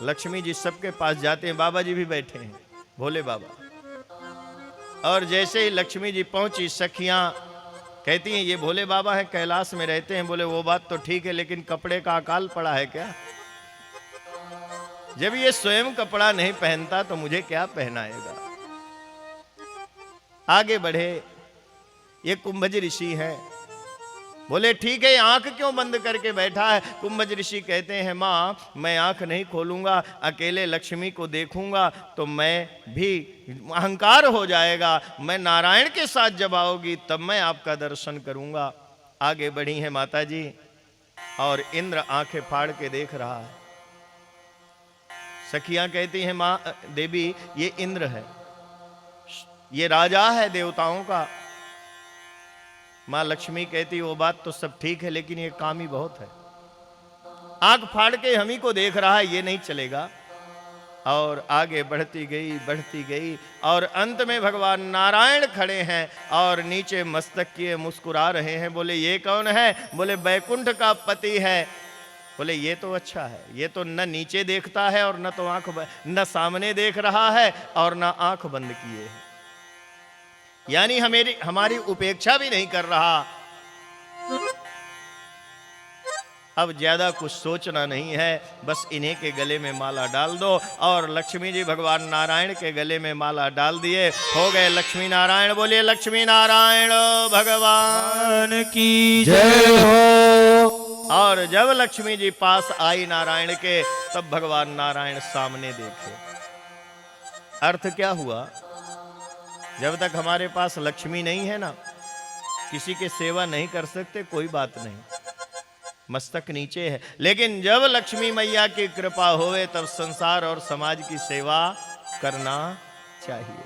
लक्ष्मी जी सबके पास जाते हैं, बाबा जी भी बैठे हैं, भोले बाबा। और जैसे ही लक्ष्मी जी पहुंची, सखियां कहती हैं ये भोले बाबा है, कैलाश में रहते हैं। बोले वो बात तो ठीक है, लेकिन कपड़े का अकाल पड़ा है क्या? जब ये स्वयं कपड़ा नहीं पहनता तो मुझे क्या पहनाएगा? आगे बढ़े, ये कुंभज ऋषि हैं, बोले ठीक है, आंख क्यों बंद करके बैठा है? कुंभज ऋषि कहते हैं माँ मैं आंख नहीं खोलूंगा, अकेले लक्ष्मी को देखूंगा तो मैं भी अहंकार हो जाएगा, मैं नारायण के साथ जब आओगी तब मैं आपका दर्शन करूंगा। आगे बढ़ी है माता जी और इंद्र आंखें फाड़ के देख रहा है। सखियां कहती हैं माँ देवी ये इंद्र है, ये राजा है देवताओं का। मां लक्ष्मी कहती वो बात तो सब ठीक है लेकिन ये काम ही बहुत है, आंख फाड़ के हम ही को देख रहा है, ये नहीं चलेगा। और आगे बढ़ती गई और अंत में भगवान नारायण खड़े हैं और नीचे मस्तक किए मुस्कुरा रहे हैं। बोले ये कौन है? बोले बैकुंठ का पति है। बोले ये तो अच्छा है, ये तो न नीचे देखता है और न तो न सामने देख रहा है और न आंख बंद किए है, यानी हमारी उपेक्षा भी नहीं कर रहा। अब ज्यादा कुछ सोचना नहीं है, बस इन्हीं के गले में माला डाल दो। और लक्ष्मी जी भगवान नारायण के गले में माला डाल दिए, हो गए लक्ष्मी नारायण। बोलिए लक्ष्मी नारायण भगवान की जय हो। और जब लक्ष्मी जी पास आई नारायण के, तब भगवान नारायण सामने देखे। अर्थ क्या हुआ? जब तक हमारे पास लक्ष्मी नहीं है ना, किसी के सेवा नहीं कर सकते, कोई बात नहीं, मस्तक नीचे है। लेकिन जब लक्ष्मी मैया की कृपा होवे तब संसार और समाज की सेवा करना चाहिए।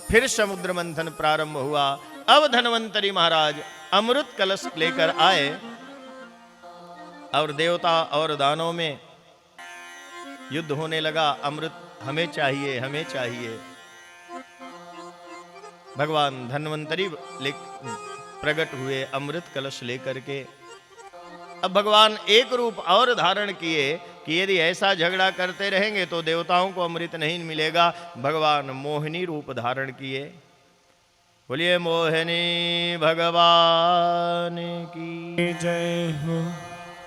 फिर समुद्र मंथन प्रारंभ हुआ। अब धन्वंतरी महाराज अमृत कलश लेकर आए और देवता और दानों में युद्ध होने लगा। अमृत हमें चाहिए, हमें चाहिए। भगवान धन्वंतरी प्रकट हुए अमृत कलश लेकर के। अब भगवान एक रूप और धारण किए कि यदि ऐसा झगड़ा करते रहेंगे तो देवताओं को अमृत नहीं मिलेगा। भगवान मोहिनी रूप धारण किए। बोलिए मोहिनी भगवान की जय हो।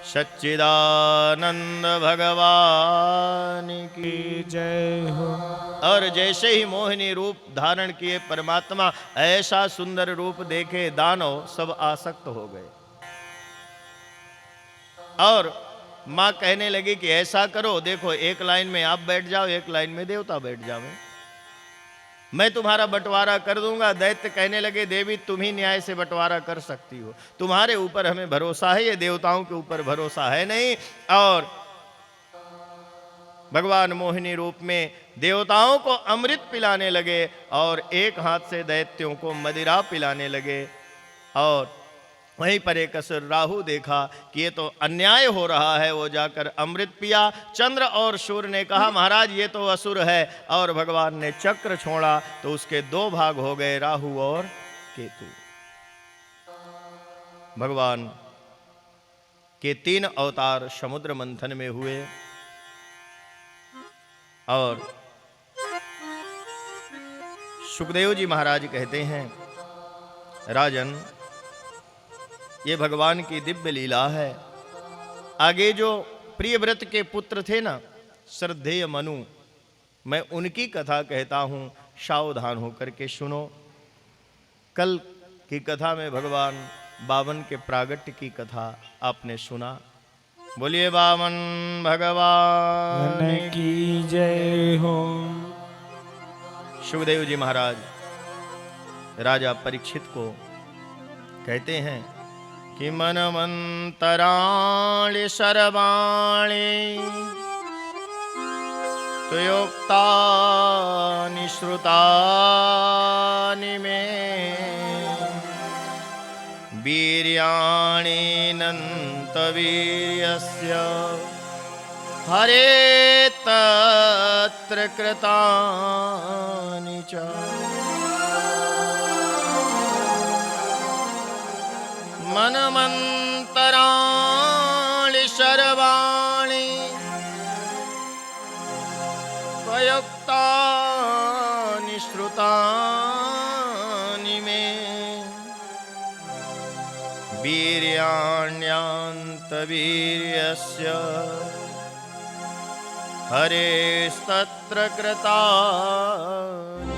सच्चिदानंद भगवान की जय हो। और जैसे ही मोहिनी रूप धारण किए परमात्मा, ऐसा सुंदर रूप देखे दानव सब आसक्त हो गए। और मां कहने लगी कि ऐसा करो, देखो एक लाइन में आप बैठ जाओ, एक लाइन में देवता बैठ जाओ, मैं तुम्हारा बंटवारा कर दूंगा। दैत्य कहने लगे देवी तुम ही न्याय से बंटवारा कर सकती हो, तुम्हारे ऊपर हमें भरोसा है, ये देवताओं के ऊपर भरोसा है नहीं। और भगवान मोहिनी रूप में देवताओं को अमृत पिलाने लगे और एक हाथ से दैत्यों को मदिरा पिलाने लगे। और वहीं पर एक असुर राहु देखा कि ये तो अन्याय हो रहा है, वो जाकर अमृत पिया। चंद्र और सूर्य ने कहा महाराज ये तो असुर है, और भगवान ने चक्र छोड़ा तो उसके दो भाग हो गए, राहु और केतु। भगवान के 3 अवतार समुद्र मंथन में हुए। और सुखदेव जी महाराज कहते हैं राजन ये भगवान की दिव्य लीला है। आगे जो प्रियव्रत के पुत्र थे ना श्रद्धेय मनु, मैं उनकी कथा कहता हूं, सावधान होकर के सुनो। कल की कथा में भगवान बामन के प्रागट्य की कथा आपने सुना। बोलिए बामन भगवान की जय हो। सुखदेव जी महाराज राजा परीक्षित को कहते हैं कि मनमंतराणि सर्वाणि त्वयोक्तानि श्रुतानि मे वीर्याणि नन्तवीर्यस्य हरे तत्र कृतानि च। मनमंतराणि सर्वाणि त्वयोक्तानि श्रुतानि मे वीर्याण्यन्तवीर्यस्य हरेस्तत्र कृतानि।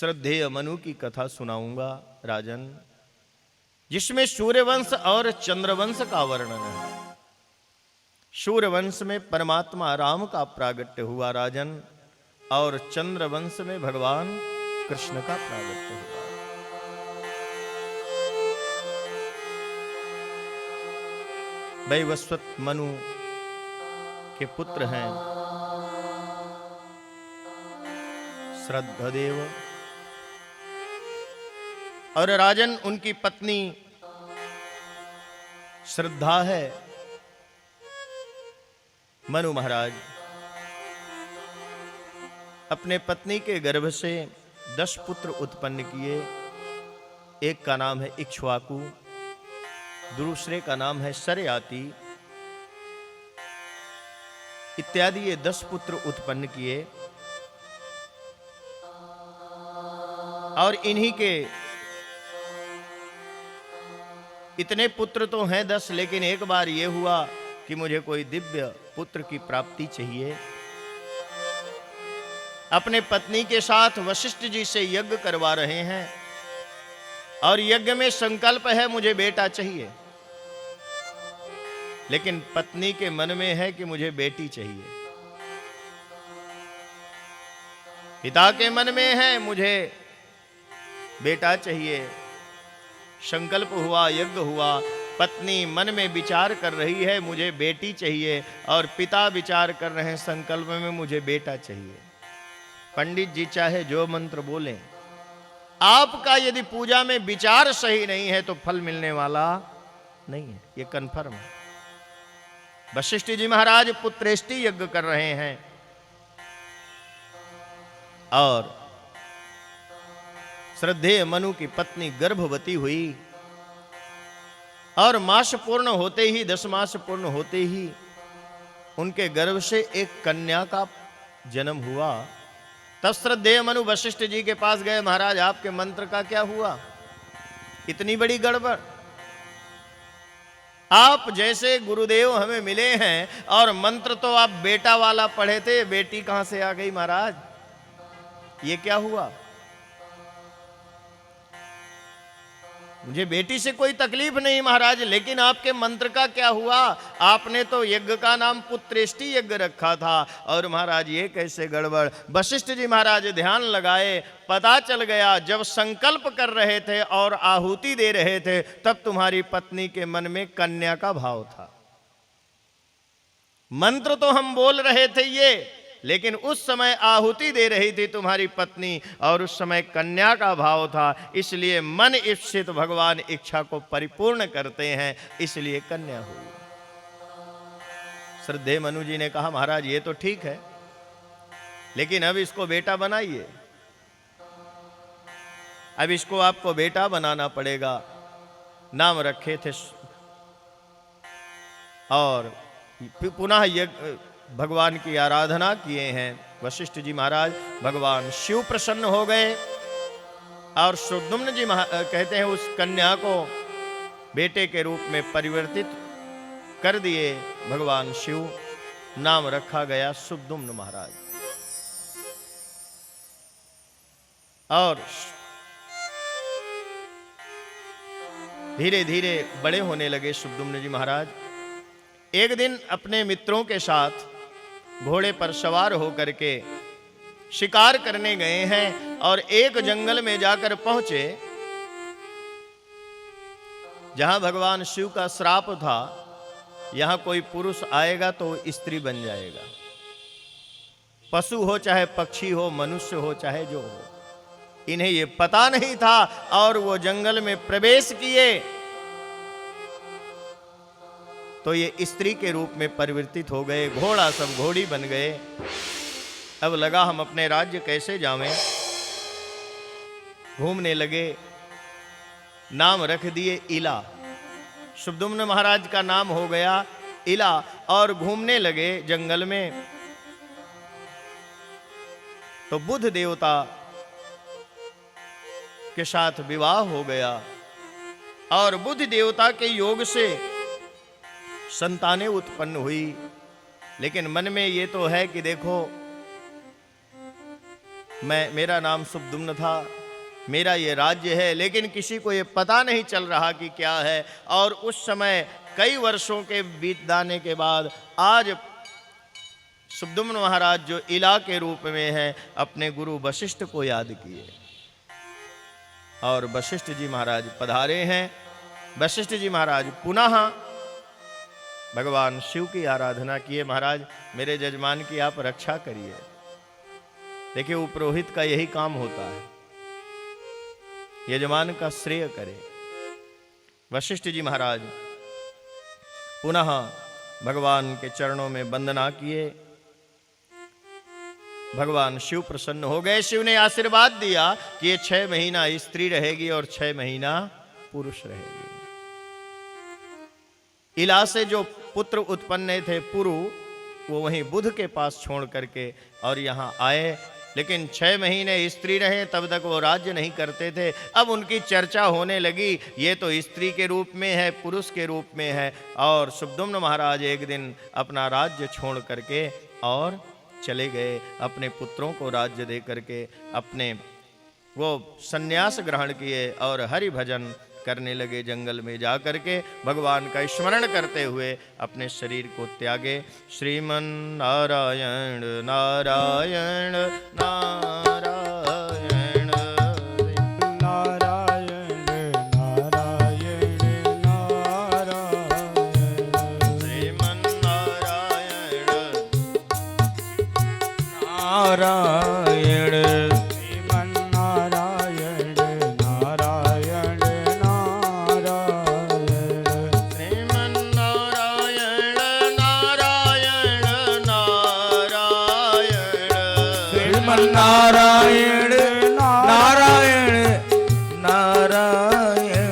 श्रद्धेय मनु की कथा सुनाऊंगा राजन, जिसमें सूर्यवंश और चंद्रवंश का वर्णन है। सूर्यवंश में परमात्मा राम का प्रागट्य हुआ राजन, और चंद्रवंश में भगवान कृष्ण का प्रागट्य हुआ। वैवस्वत मनु के पुत्र हैं श्रद्धदेव, और राजन उनकी पत्नी श्रद्धा है। मनु महाराज अपने पत्नी के गर्भ से 10 पुत्र उत्पन्न किए। एक का नाम है इक्ष्वाकु, दूसरे का नाम है शर्याति, इत्यादि ये 10 पुत्र उत्पन्न किए। और इन्हीं के इतने पुत्र तो हैं 10, लेकिन एक बार ये हुआ कि मुझे कोई दिव्य पुत्र की प्राप्ति चाहिए। अपने पत्नी के साथ वशिष्ठ जी से यज्ञ करवा रहे हैं, और यज्ञ में संकल्प है मुझे बेटा चाहिए, लेकिन पत्नी के मन में है कि मुझे बेटी चाहिए। पिता के मन में है मुझे बेटा चाहिए। संकल्प हुआ, यज्ञ हुआ, पत्नी मन में विचार कर रही है मुझे बेटी चाहिए, और पिता विचार कर रहे हैं संकल्प में मुझे बेटा चाहिए। पंडित जी चाहे जो मंत्र बोलें, आपका यदि पूजा में विचार सही नहीं है तो फल मिलने वाला नहीं है, ये कन्फर्म है। वशिष्ठ जी महाराज पुत्रेष्टि यज्ञ कर रहे हैं, और श्रद्धेय मनु की पत्नी गर्भवती हुई, और मास पूर्ण होते ही 10 मास पूर्ण होते ही उनके गर्भ से एक कन्या का जन्म हुआ। तब श्रद्धेय मनु वशिष्ठ जी के पास गए, महाराज आपके मंत्र का क्या हुआ, इतनी बड़ी गड़बड़। आप जैसे गुरुदेव हमें मिले हैं, और मंत्र तो आप बेटा वाला पढ़े थे, बेटी कहां से आ गई महाराज, ये क्या हुआ। मुझे बेटी से कोई तकलीफ नहीं महाराज, लेकिन आपके मंत्र का क्या हुआ। आपने तो यज्ञ का नाम पुत्रेष्टि यज्ञ रखा था, और महाराज ये कैसे गड़बड़। वशिष्ठ जी महाराज ध्यान लगाए, पता चल गया जब संकल्प कर रहे थे और आहुति दे रहे थे, तब तुम्हारी पत्नी के मन में कन्या का भाव था। मंत्र तो हम बोल रहे थे ये, लेकिन उस समय आहुति दे रही थी तुम्हारी पत्नी, और उस समय कन्या का भाव था। इसलिए मन इच्छित भगवान इच्छा को परिपूर्ण करते हैं, इसलिए कन्या हुई। श्रद्धेय मनु जी ने कहा महाराज ये तो ठीक है, लेकिन अब इसको बेटा बनाइए, अब इसको आपको बेटा बनाना पड़ेगा। नाम रखे थे, और पुनः भगवान की आराधना किए हैं। वशिष्ठ जी महाराज भगवान शिव प्रसन्न हो गए, और सुद्युम्न जी कहते हैं उस कन्या को बेटे के रूप में परिवर्तित कर दिए भगवान शिव। नाम रखा गया सुद्युम्न महाराज। और धीरे धीरे बड़े होने लगे सुद्युम्न जी महाराज। एक दिन अपने मित्रों के साथ घोड़े पर सवार होकर के शिकार करने गए हैं, और एक जंगल में जाकर पहुंचे जहां भगवान शिव का श्राप था, यहां कोई पुरुष आएगा तो स्त्री बन जाएगा, पशु हो चाहे पक्षी हो, मनुष्य हो चाहे जो हो। इन्हें ये पता नहीं था, और वो जंगल में प्रवेश किए तो ये स्त्री के रूप में परिवर्तित हो गए। घोड़ा सब घोड़ी बन गए। अब लगा हम अपने राज्य कैसे जावें, घूमने लगे। नाम रख दिए इला। सुद्युम्न महाराज का नाम हो गया इला, और घूमने लगे जंगल में। तो बुध देवता के साथ विवाह हो गया, और बुध देवता के योग से संतानें उत्पन्न हुई। लेकिन मन में ये तो है कि देखो मेरा नाम सुब्दुम्न था, मेरा ये राज्य है, लेकिन किसी को ये पता नहीं चल रहा कि क्या है। और उस समय कई वर्षों के बीत जाने के बाद आज सुब्दुम्न महाराज जो इला के रूप में है, अपने गुरु वशिष्ठ को याद किए और वशिष्ठ जी महाराज पधारे हैं। वशिष्ठ जी महाराज पुनः भगवान शिव की आराधना किए। महाराज मेरे जजमान की आप रक्षा करिए। देखिए उपरोहित का यही काम होता है, यजमान का श्रेय करे। वशिष्ठ जी महाराज पुनः भगवान के चरणों में वंदना किए। भगवान शिव प्रसन्न हो गए। शिव ने आशीर्वाद दिया कि ये 6 महीना स्त्री रहेगी और 6 महीना पुरुष रहेगी। इला से जो पुत्र उत्पन्न थे पुरु, वो वहीं बुध के पास छोड़ करके और यहाँ आए, लेकिन 6 महीने स्त्री रहे, तब तक वो राज्य नहीं करते थे। अब उनकी चर्चा होने लगी, ये तो स्त्री के रूप में है, पुरुष के रूप में है। और सुब्दुम्न महाराज एक दिन अपना राज्य छोड़ करके और चले गए, अपने पुत्रों को राज्य दे करके अपने वो सन्यास ग्रहण किए और हरि भजन करने लगे। जंगल में जा करके भगवान का स्मरण करते हुए अपने शरीर को त्यागे। श्रीमन नारायण नारायण नारायण नारायण नारायण नारायण श्रीमन नारायण नारायण श्रीमन नारायण नारायण नारायण श्रीमन नारायण नारायण नारायण श्रीमन नारायण नारायण नारायण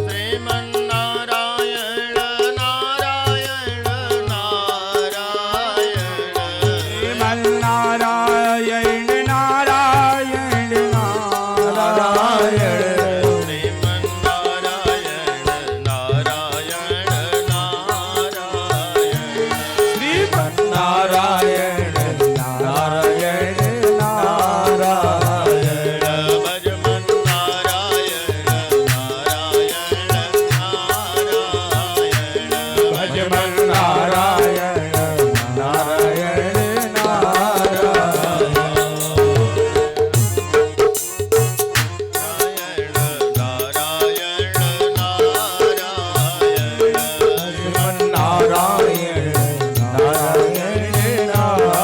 श्रीमन नारायण नारायण नारायण श्रीमन नारायण नारायण नारायण श्रीमन नारायण नारायण नारायण श्रीमन नारायण नारायण नारायण भजमन नारायण नारायण नारायण भजमन नारायण नारायण भजमन नारायण नारायण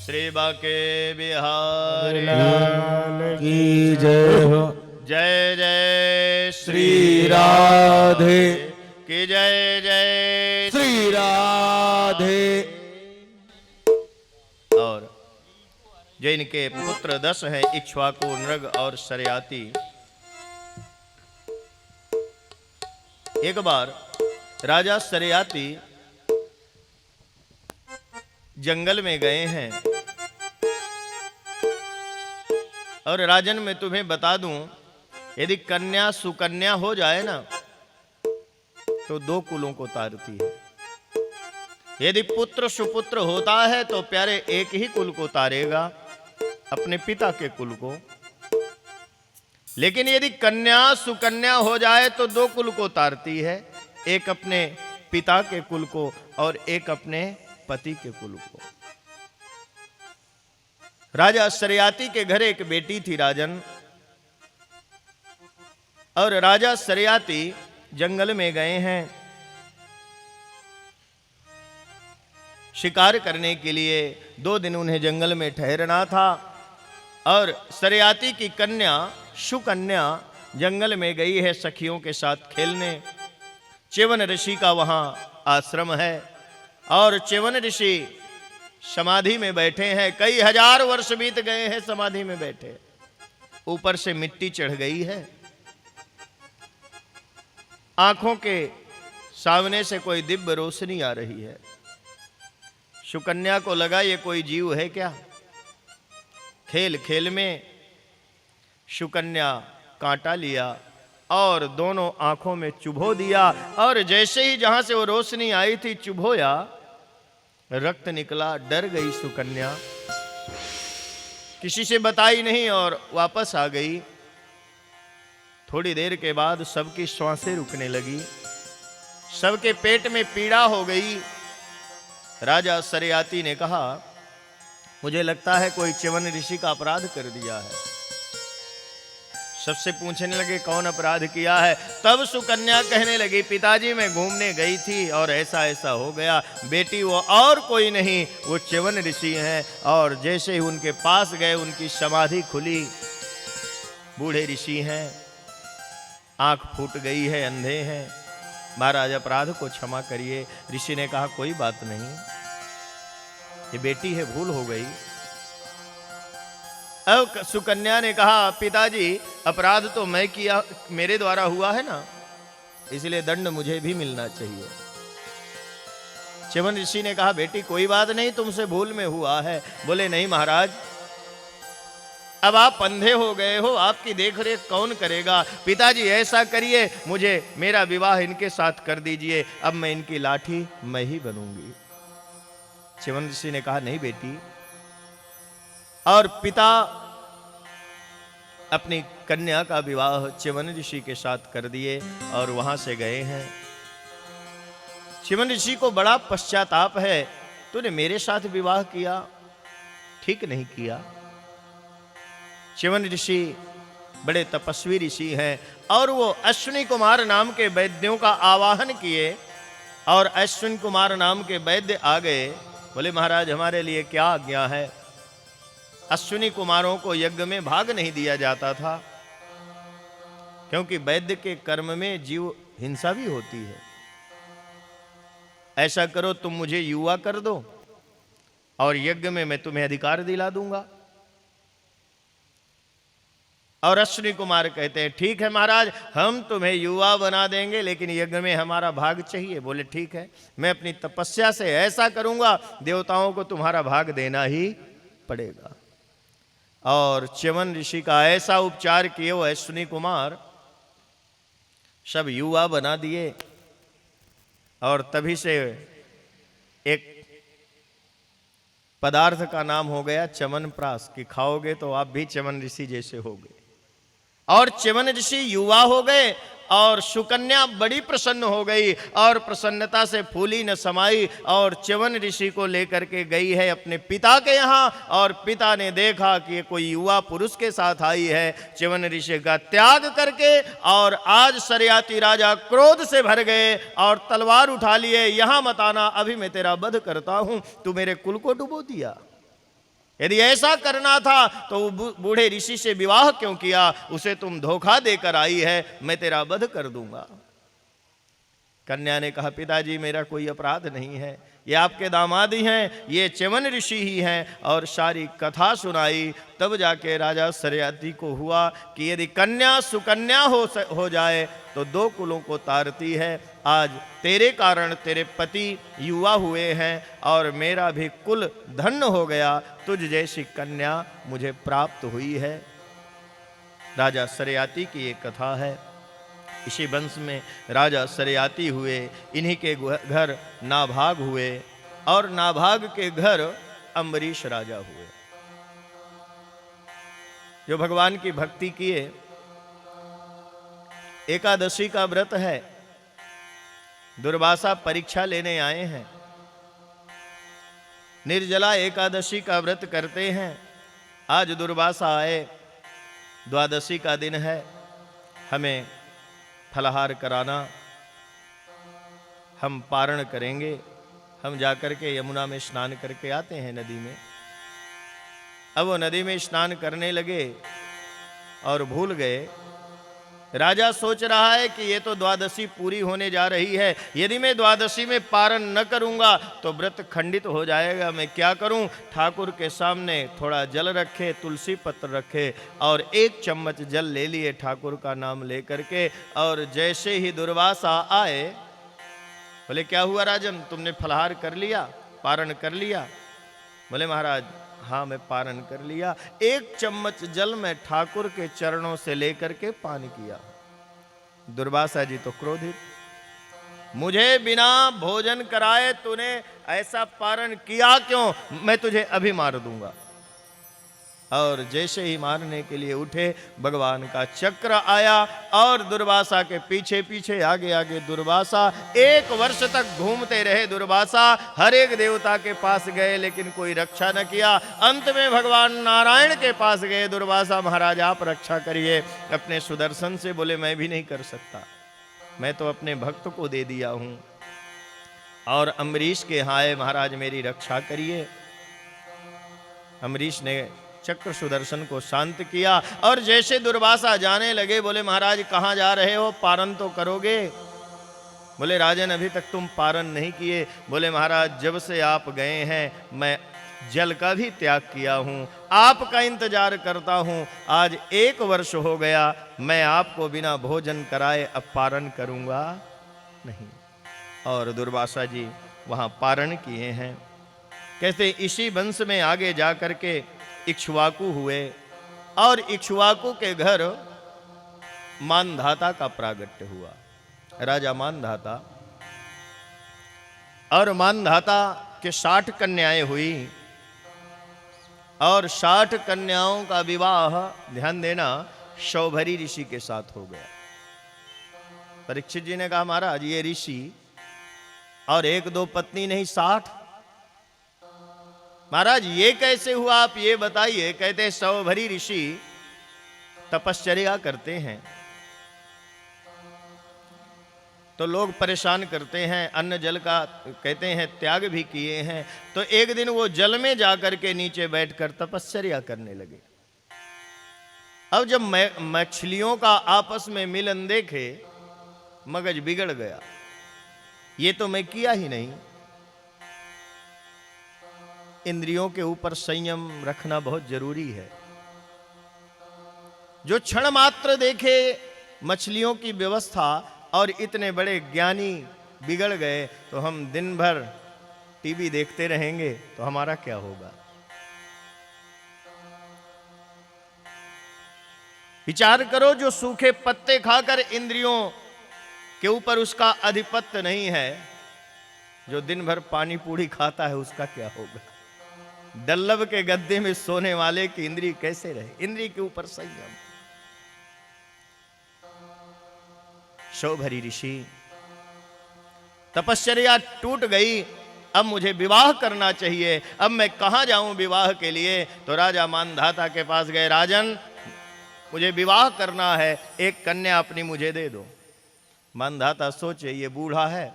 श्री बाके बिहार लाल की जय हो। जय जय श्री राधे की जय जय श्री राधे। और जो इनके पुत्र 10 हैं, इक्ष्वाकु, नृग और सरयाती, एक बार राजा सरयाती जंगल में गए हैं। और राजन मैं तुम्हें बता दूं, यदि कन्या सुकन्या हो जाए ना तो 2 कुलों को तारती है। यदि पुत्र सुपुत्र होता है तो प्यारे एक ही कुल को तारेगा, अपने पिता के कुल को। लेकिन यदि कन्या सुकन्या हो जाए तो 2 कुल को तारती है, एक अपने पिता के कुल को और एक अपने पति के कुल को। राजा सरयाती के घर एक बेटी थी राजन, और राजा सरयाती जंगल में गए हैं शिकार करने के लिए। 2 दिन उन्हें जंगल में ठहरना था। और सरयाती की कन्या सुकन्या जंगल में गई है सखियों के साथ खेलने। च्यवन ऋषि का वहां आश्रम है और च्यवन ऋषि समाधि में बैठे हैं। कई हजार वर्ष बीत गए हैं समाधि में बैठे। ऊपर से मिट्टी चढ़ गई है, आंखों के सामने से कोई दिव्य रोशनी आ रही है। सुकन्या को लगा ये कोई जीव है क्या। खेल खेल में सुकन्या कांटा लिया और दोनों आंखों में चुभो दिया। और जैसे ही जहां से वो रोशनी आई थी चुभोया, रक्त निकला, डर गई सुकन्या, किसी से बताई नहीं और वापस आ गई। थोड़ी देर के बाद सबकी श्वासें रुकने लगी, सबके पेट में पीड़ा हो गई। राजा सरियाती ने कहा, मुझे लगता है कोई च्यवन ऋषि का अपराध कर दिया है। सबसे पूछने लगे कौन अपराध किया है। तब सुकन्या कहने लगी, पिताजी मैं घूमने गई थी और ऐसा ऐसा हो गया। बेटी वो और कोई नहीं, वो च्यवन ऋषि हैं। और जैसे ही उनके पास गए उनकी समाधि खुली। बूढ़े ऋषि हैं, आंख फूट गई है, अंधे हैं। महाराज अपराध को क्षमा करिए। ऋषि ने कहा कोई बात नहीं, ये बेटी है, भूल हो गई। अब सुकन्या ने कहा, पिताजी अपराध तो मैं किया, मेरे द्वारा हुआ है ना, इसलिए दंड मुझे भी मिलना चाहिए। च्यवन ऋषि ने कहा, बेटी कोई बात नहीं, तुमसे भूल में हुआ है। बोले नहीं महाराज, अब आप अंधे हो गए हो, आपकी देखरेख कौन करेगा। पिताजी ऐसा करिए, मुझे मेरा विवाह इनके साथ कर दीजिए, अब मैं इनकी लाठी मैं ही बनूंगी। च्यवन ऋषि ने कहा नहीं बेटी। और पिता अपनी कन्या का विवाह च्यवन ऋषि के साथ कर दिए और वहां से गए हैं। च्यवन ऋषि को बड़ा पश्चाताप है, तूने मेरे साथ विवाह किया, ठीक नहीं किया। च्यवन ऋषि बड़े तपस्वी ऋषि हैं और वो अश्विनी कुमार नाम के वैद्यों का आवाहन किए और अश्विनी कुमार नाम के वैद्य आ गए। बोले महाराज हमारे लिए क्या आज्ञा है। अश्विनी कुमारों को यज्ञ में भाग नहीं दिया जाता था, क्योंकि वैद्य के कर्म में जीव हिंसा भी होती है। ऐसा करो, तुम मुझे युवा कर दो और यज्ञ में मैं तुम्हें अधिकार दिला दूंगा। और अश्विनी कुमार कहते हैं ठीक है महाराज, हम तुम्हें युवा बना देंगे, लेकिन यज्ञ में हमारा भाग चाहिए। बोले ठीक है, मैं अपनी तपस्या से ऐसा करूंगा, देवताओं को तुम्हारा भाग देना ही पड़ेगा। और च्यवन ऋषि का ऐसा उपचार किए वो अश्विनी कुमार, सब युवा बना दिए। और तभी से एक पदार्थ का नाम हो गया च्यवनप्राश, कि खाओगे तो आप भी च्यवन ऋषि जैसे होगे। और च्यवन ऋषि युवा हो गए और सुकन्या बड़ी प्रसन्न हो गई और प्रसन्नता से फूली न समाई और च्यवन ऋषि को लेकर के गई है अपने पिता के यहाँ। और पिता ने देखा कि ये कोई युवा पुरुष के साथ आई है। च्यवन ऋषि का त्याग करके और आज सरियाती राजा क्रोध से भर गए और तलवार उठा लिए, यहाँ मत आना, अभी मैं तेरा वध करता हूँ, तू मेरे कुल को डुबो दिया। यदि ऐसा करना था तो बूढ़े ऋषि से विवाह क्यों किया, उसे तुम धोखा देकर आई है, मैं तेरा वध कर दूंगा। कन्या ने कहा पिताजी मेरा कोई अपराध नहीं है, ये आपके दामाद ही हैं, ये च्यवन ऋषि ही हैं। और सारी कथा सुनाई। तब जाके राजा सरियाती को हुआ कि यदि कन्या सुकन्या हो जाए तो दो कुलों को तारती है। आज तेरे कारण तेरे पति युवा हुए हैं और मेरा भी कुल धन्य हो गया, तुझ जैसी कन्या मुझे प्राप्त हुई है। राजा सरियाती की ये कथा है। इसी वंश में राजा सरियाती हुए, इन्हीं के घर नाभाग हुए और नाभाग के घर अम्बरीश राजा हुए, जो भगवान की भक्ति किए। एकादशी का व्रत है, दुर्वासा परीक्षा लेने आए हैं, निर्जला एकादशी का व्रत करते हैं। आज दुर्वासा आए, द्वादशी का दिन है, हमें फलाहार कराना, हम पारण करेंगे। हम जाकर के यमुना में स्नान करके आते हैं नदी में। अब वो नदी में स्नान करने लगे और भूल गए। राजा सोच रहा है कि ये तो द्वादशी पूरी होने जा रही है, यदि मैं द्वादशी में पारण न करूंगा तो व्रत खंडित हो जाएगा, मैं क्या करूं। ठाकुर के सामने थोड़ा जल रखे, तुलसी पत्र रखे और एक चम्मच जल ले लिए ठाकुर का नाम लेकर के। और जैसे ही दुर्वासा आए, बोले क्या हुआ राजन, तुमने फलाहार कर लिया, पारण कर लिया। बोले महाराज हाँ मैं पारण कर लिया। एक चम्मच जल में ठाकुर के चरणों से लेकर के पान किया। दुर्वासा जी तो क्रोधित, मुझे बिना भोजन कराए तूने ऐसा पारण किया क्यों? मैं तुझे अभी मार दूंगा। और जैसे ही मारने के लिए उठे, भगवान का चक्र आया और दुर्वासा के पीछे पीछे, आगे आगे दुर्वासा। 1 वर्ष तक घूमते रहे दुर्वासा, हर एक देवता के पास गए लेकिन कोई रक्षा न किया। अंत में भगवान नारायण के पास गए, दुर्वासा महाराज आप रक्षा करिए। अपने सुदर्शन से बोले मैं भी नहीं कर सकता, मैं तो अपने भक्त को दे दिया हूं। और अम्बरीश के हाय महाराज मेरी रक्षा करिए। अम्बरीश ने चक्र सुदर्शन को शांत किया और जैसे दुर्वासा जाने लगे, बोले महाराज कहाँ जा रहे हो, पारण तो करोगे? बोले राजन अभी तक तुम पारण नहीं किए। बोले महाराज जब से आप गए हैं मैं जल का भी त्याग किया हूँ, आपका इंतजार करता हूँ। आज 1 वर्ष हो गया, मैं आपको बिना भोजन कराए अब पारण करूँगा नहीं। और दुर्वासा जी वहाँ पारण किए हैं। कहते इसी वंश में आगे जा कर के इक्ष्वाकु हुए और इक्ष्वाकु के घर मानधाता का प्रागट्य हुआ, राजा मानधाता। और मानधाता के 60 कन्याएं हुई और 60 कन्याओं का विवाह, ध्यान देना, शौभरी ऋषि के साथ हो गया। परीक्षित जी ने कहा महाराज ये ऋषि और 1-2 पत्नी नहीं 60, महाराज ये कैसे हुआ आप ये बताइए। कहते शौभरी ऋषि तपश्चर्या करते हैं तो लोग परेशान करते हैं, अन्न जल का कहते हैं त्याग भी किए हैं। तो एक दिन वो जल में जाकर के नीचे बैठकर तपश्चर्या करने लगे। अब जब मछलियों का आपस में मिलन देखे, मगज बिगड़ गया, ये तो मैं किया ही नहीं। इंद्रियों के ऊपर संयम रखना बहुत जरूरी है। जो क्षण मात्र देखे मछलियों की व्यवस्था और इतने बड़े ज्ञानी बिगड़ गए, तो हम दिन भर टीवी देखते रहेंगे तो हमारा क्या होगा? विचार करो, जो सूखे पत्ते खाकर इंद्रियों के ऊपर उसका अधिपत्य नहीं है, जो दिन भर पानी पूरी खाता है उसका क्या होगा? डल्लभ के गद्दे में सोने वाले की इंद्री कैसे रहे? इंद्री के ऊपर संयम। शौभरी ऋषि तपश्चर्या टूट गई, अब मुझे विवाह करना चाहिए, अब मैं कहां जाऊं विवाह के लिए? तो राजा मानधाता के पास गए, राजन मुझे विवाह करना है, एक कन्या अपनी मुझे दे दो। मानधाता सोचे ये बूढ़ा है,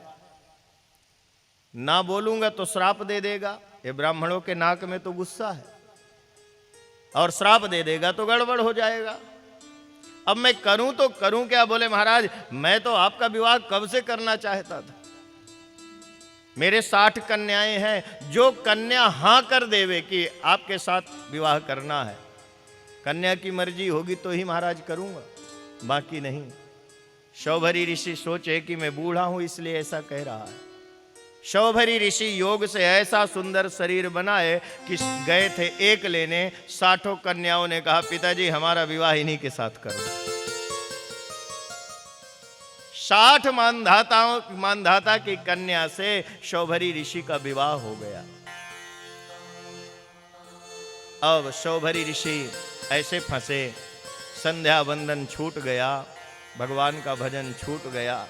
ना बोलूंगा तो श्राप दे देगा, ये ब्राह्मणों के नाक में तो गुस्सा है, और श्राप दे देगा तो गड़बड़ हो जाएगा। अब मैं करूं तो करूं क्या? बोले महाराज मैं तो आपका विवाह कब से करना चाहता था, मेरे 60 कन्याएं हैं, जो कन्या हां कर देवे कि आपके साथ विवाह करना है, कन्या की मर्जी होगी तो ही महाराज करूंगा, बाकी नहीं। शौभरी ऋषि सोचे कि मैं बूढ़ा हूं इसलिए ऐसा कह रहा है। शौभरी ऋषि योग से ऐसा सुंदर शरीर बनाए कि गए थे एक लेने, 60 कन्याओं ने कहा पिताजी हमारा विवाह इन्हीं के साथ करो। 60 मानधाता की कन्या से शौभरी ऋषि का विवाह हो गया। अब शौभरी ऋषि ऐसे फंसे, संध्या वंदन छूट गया, भगवान का भजन छूट गया।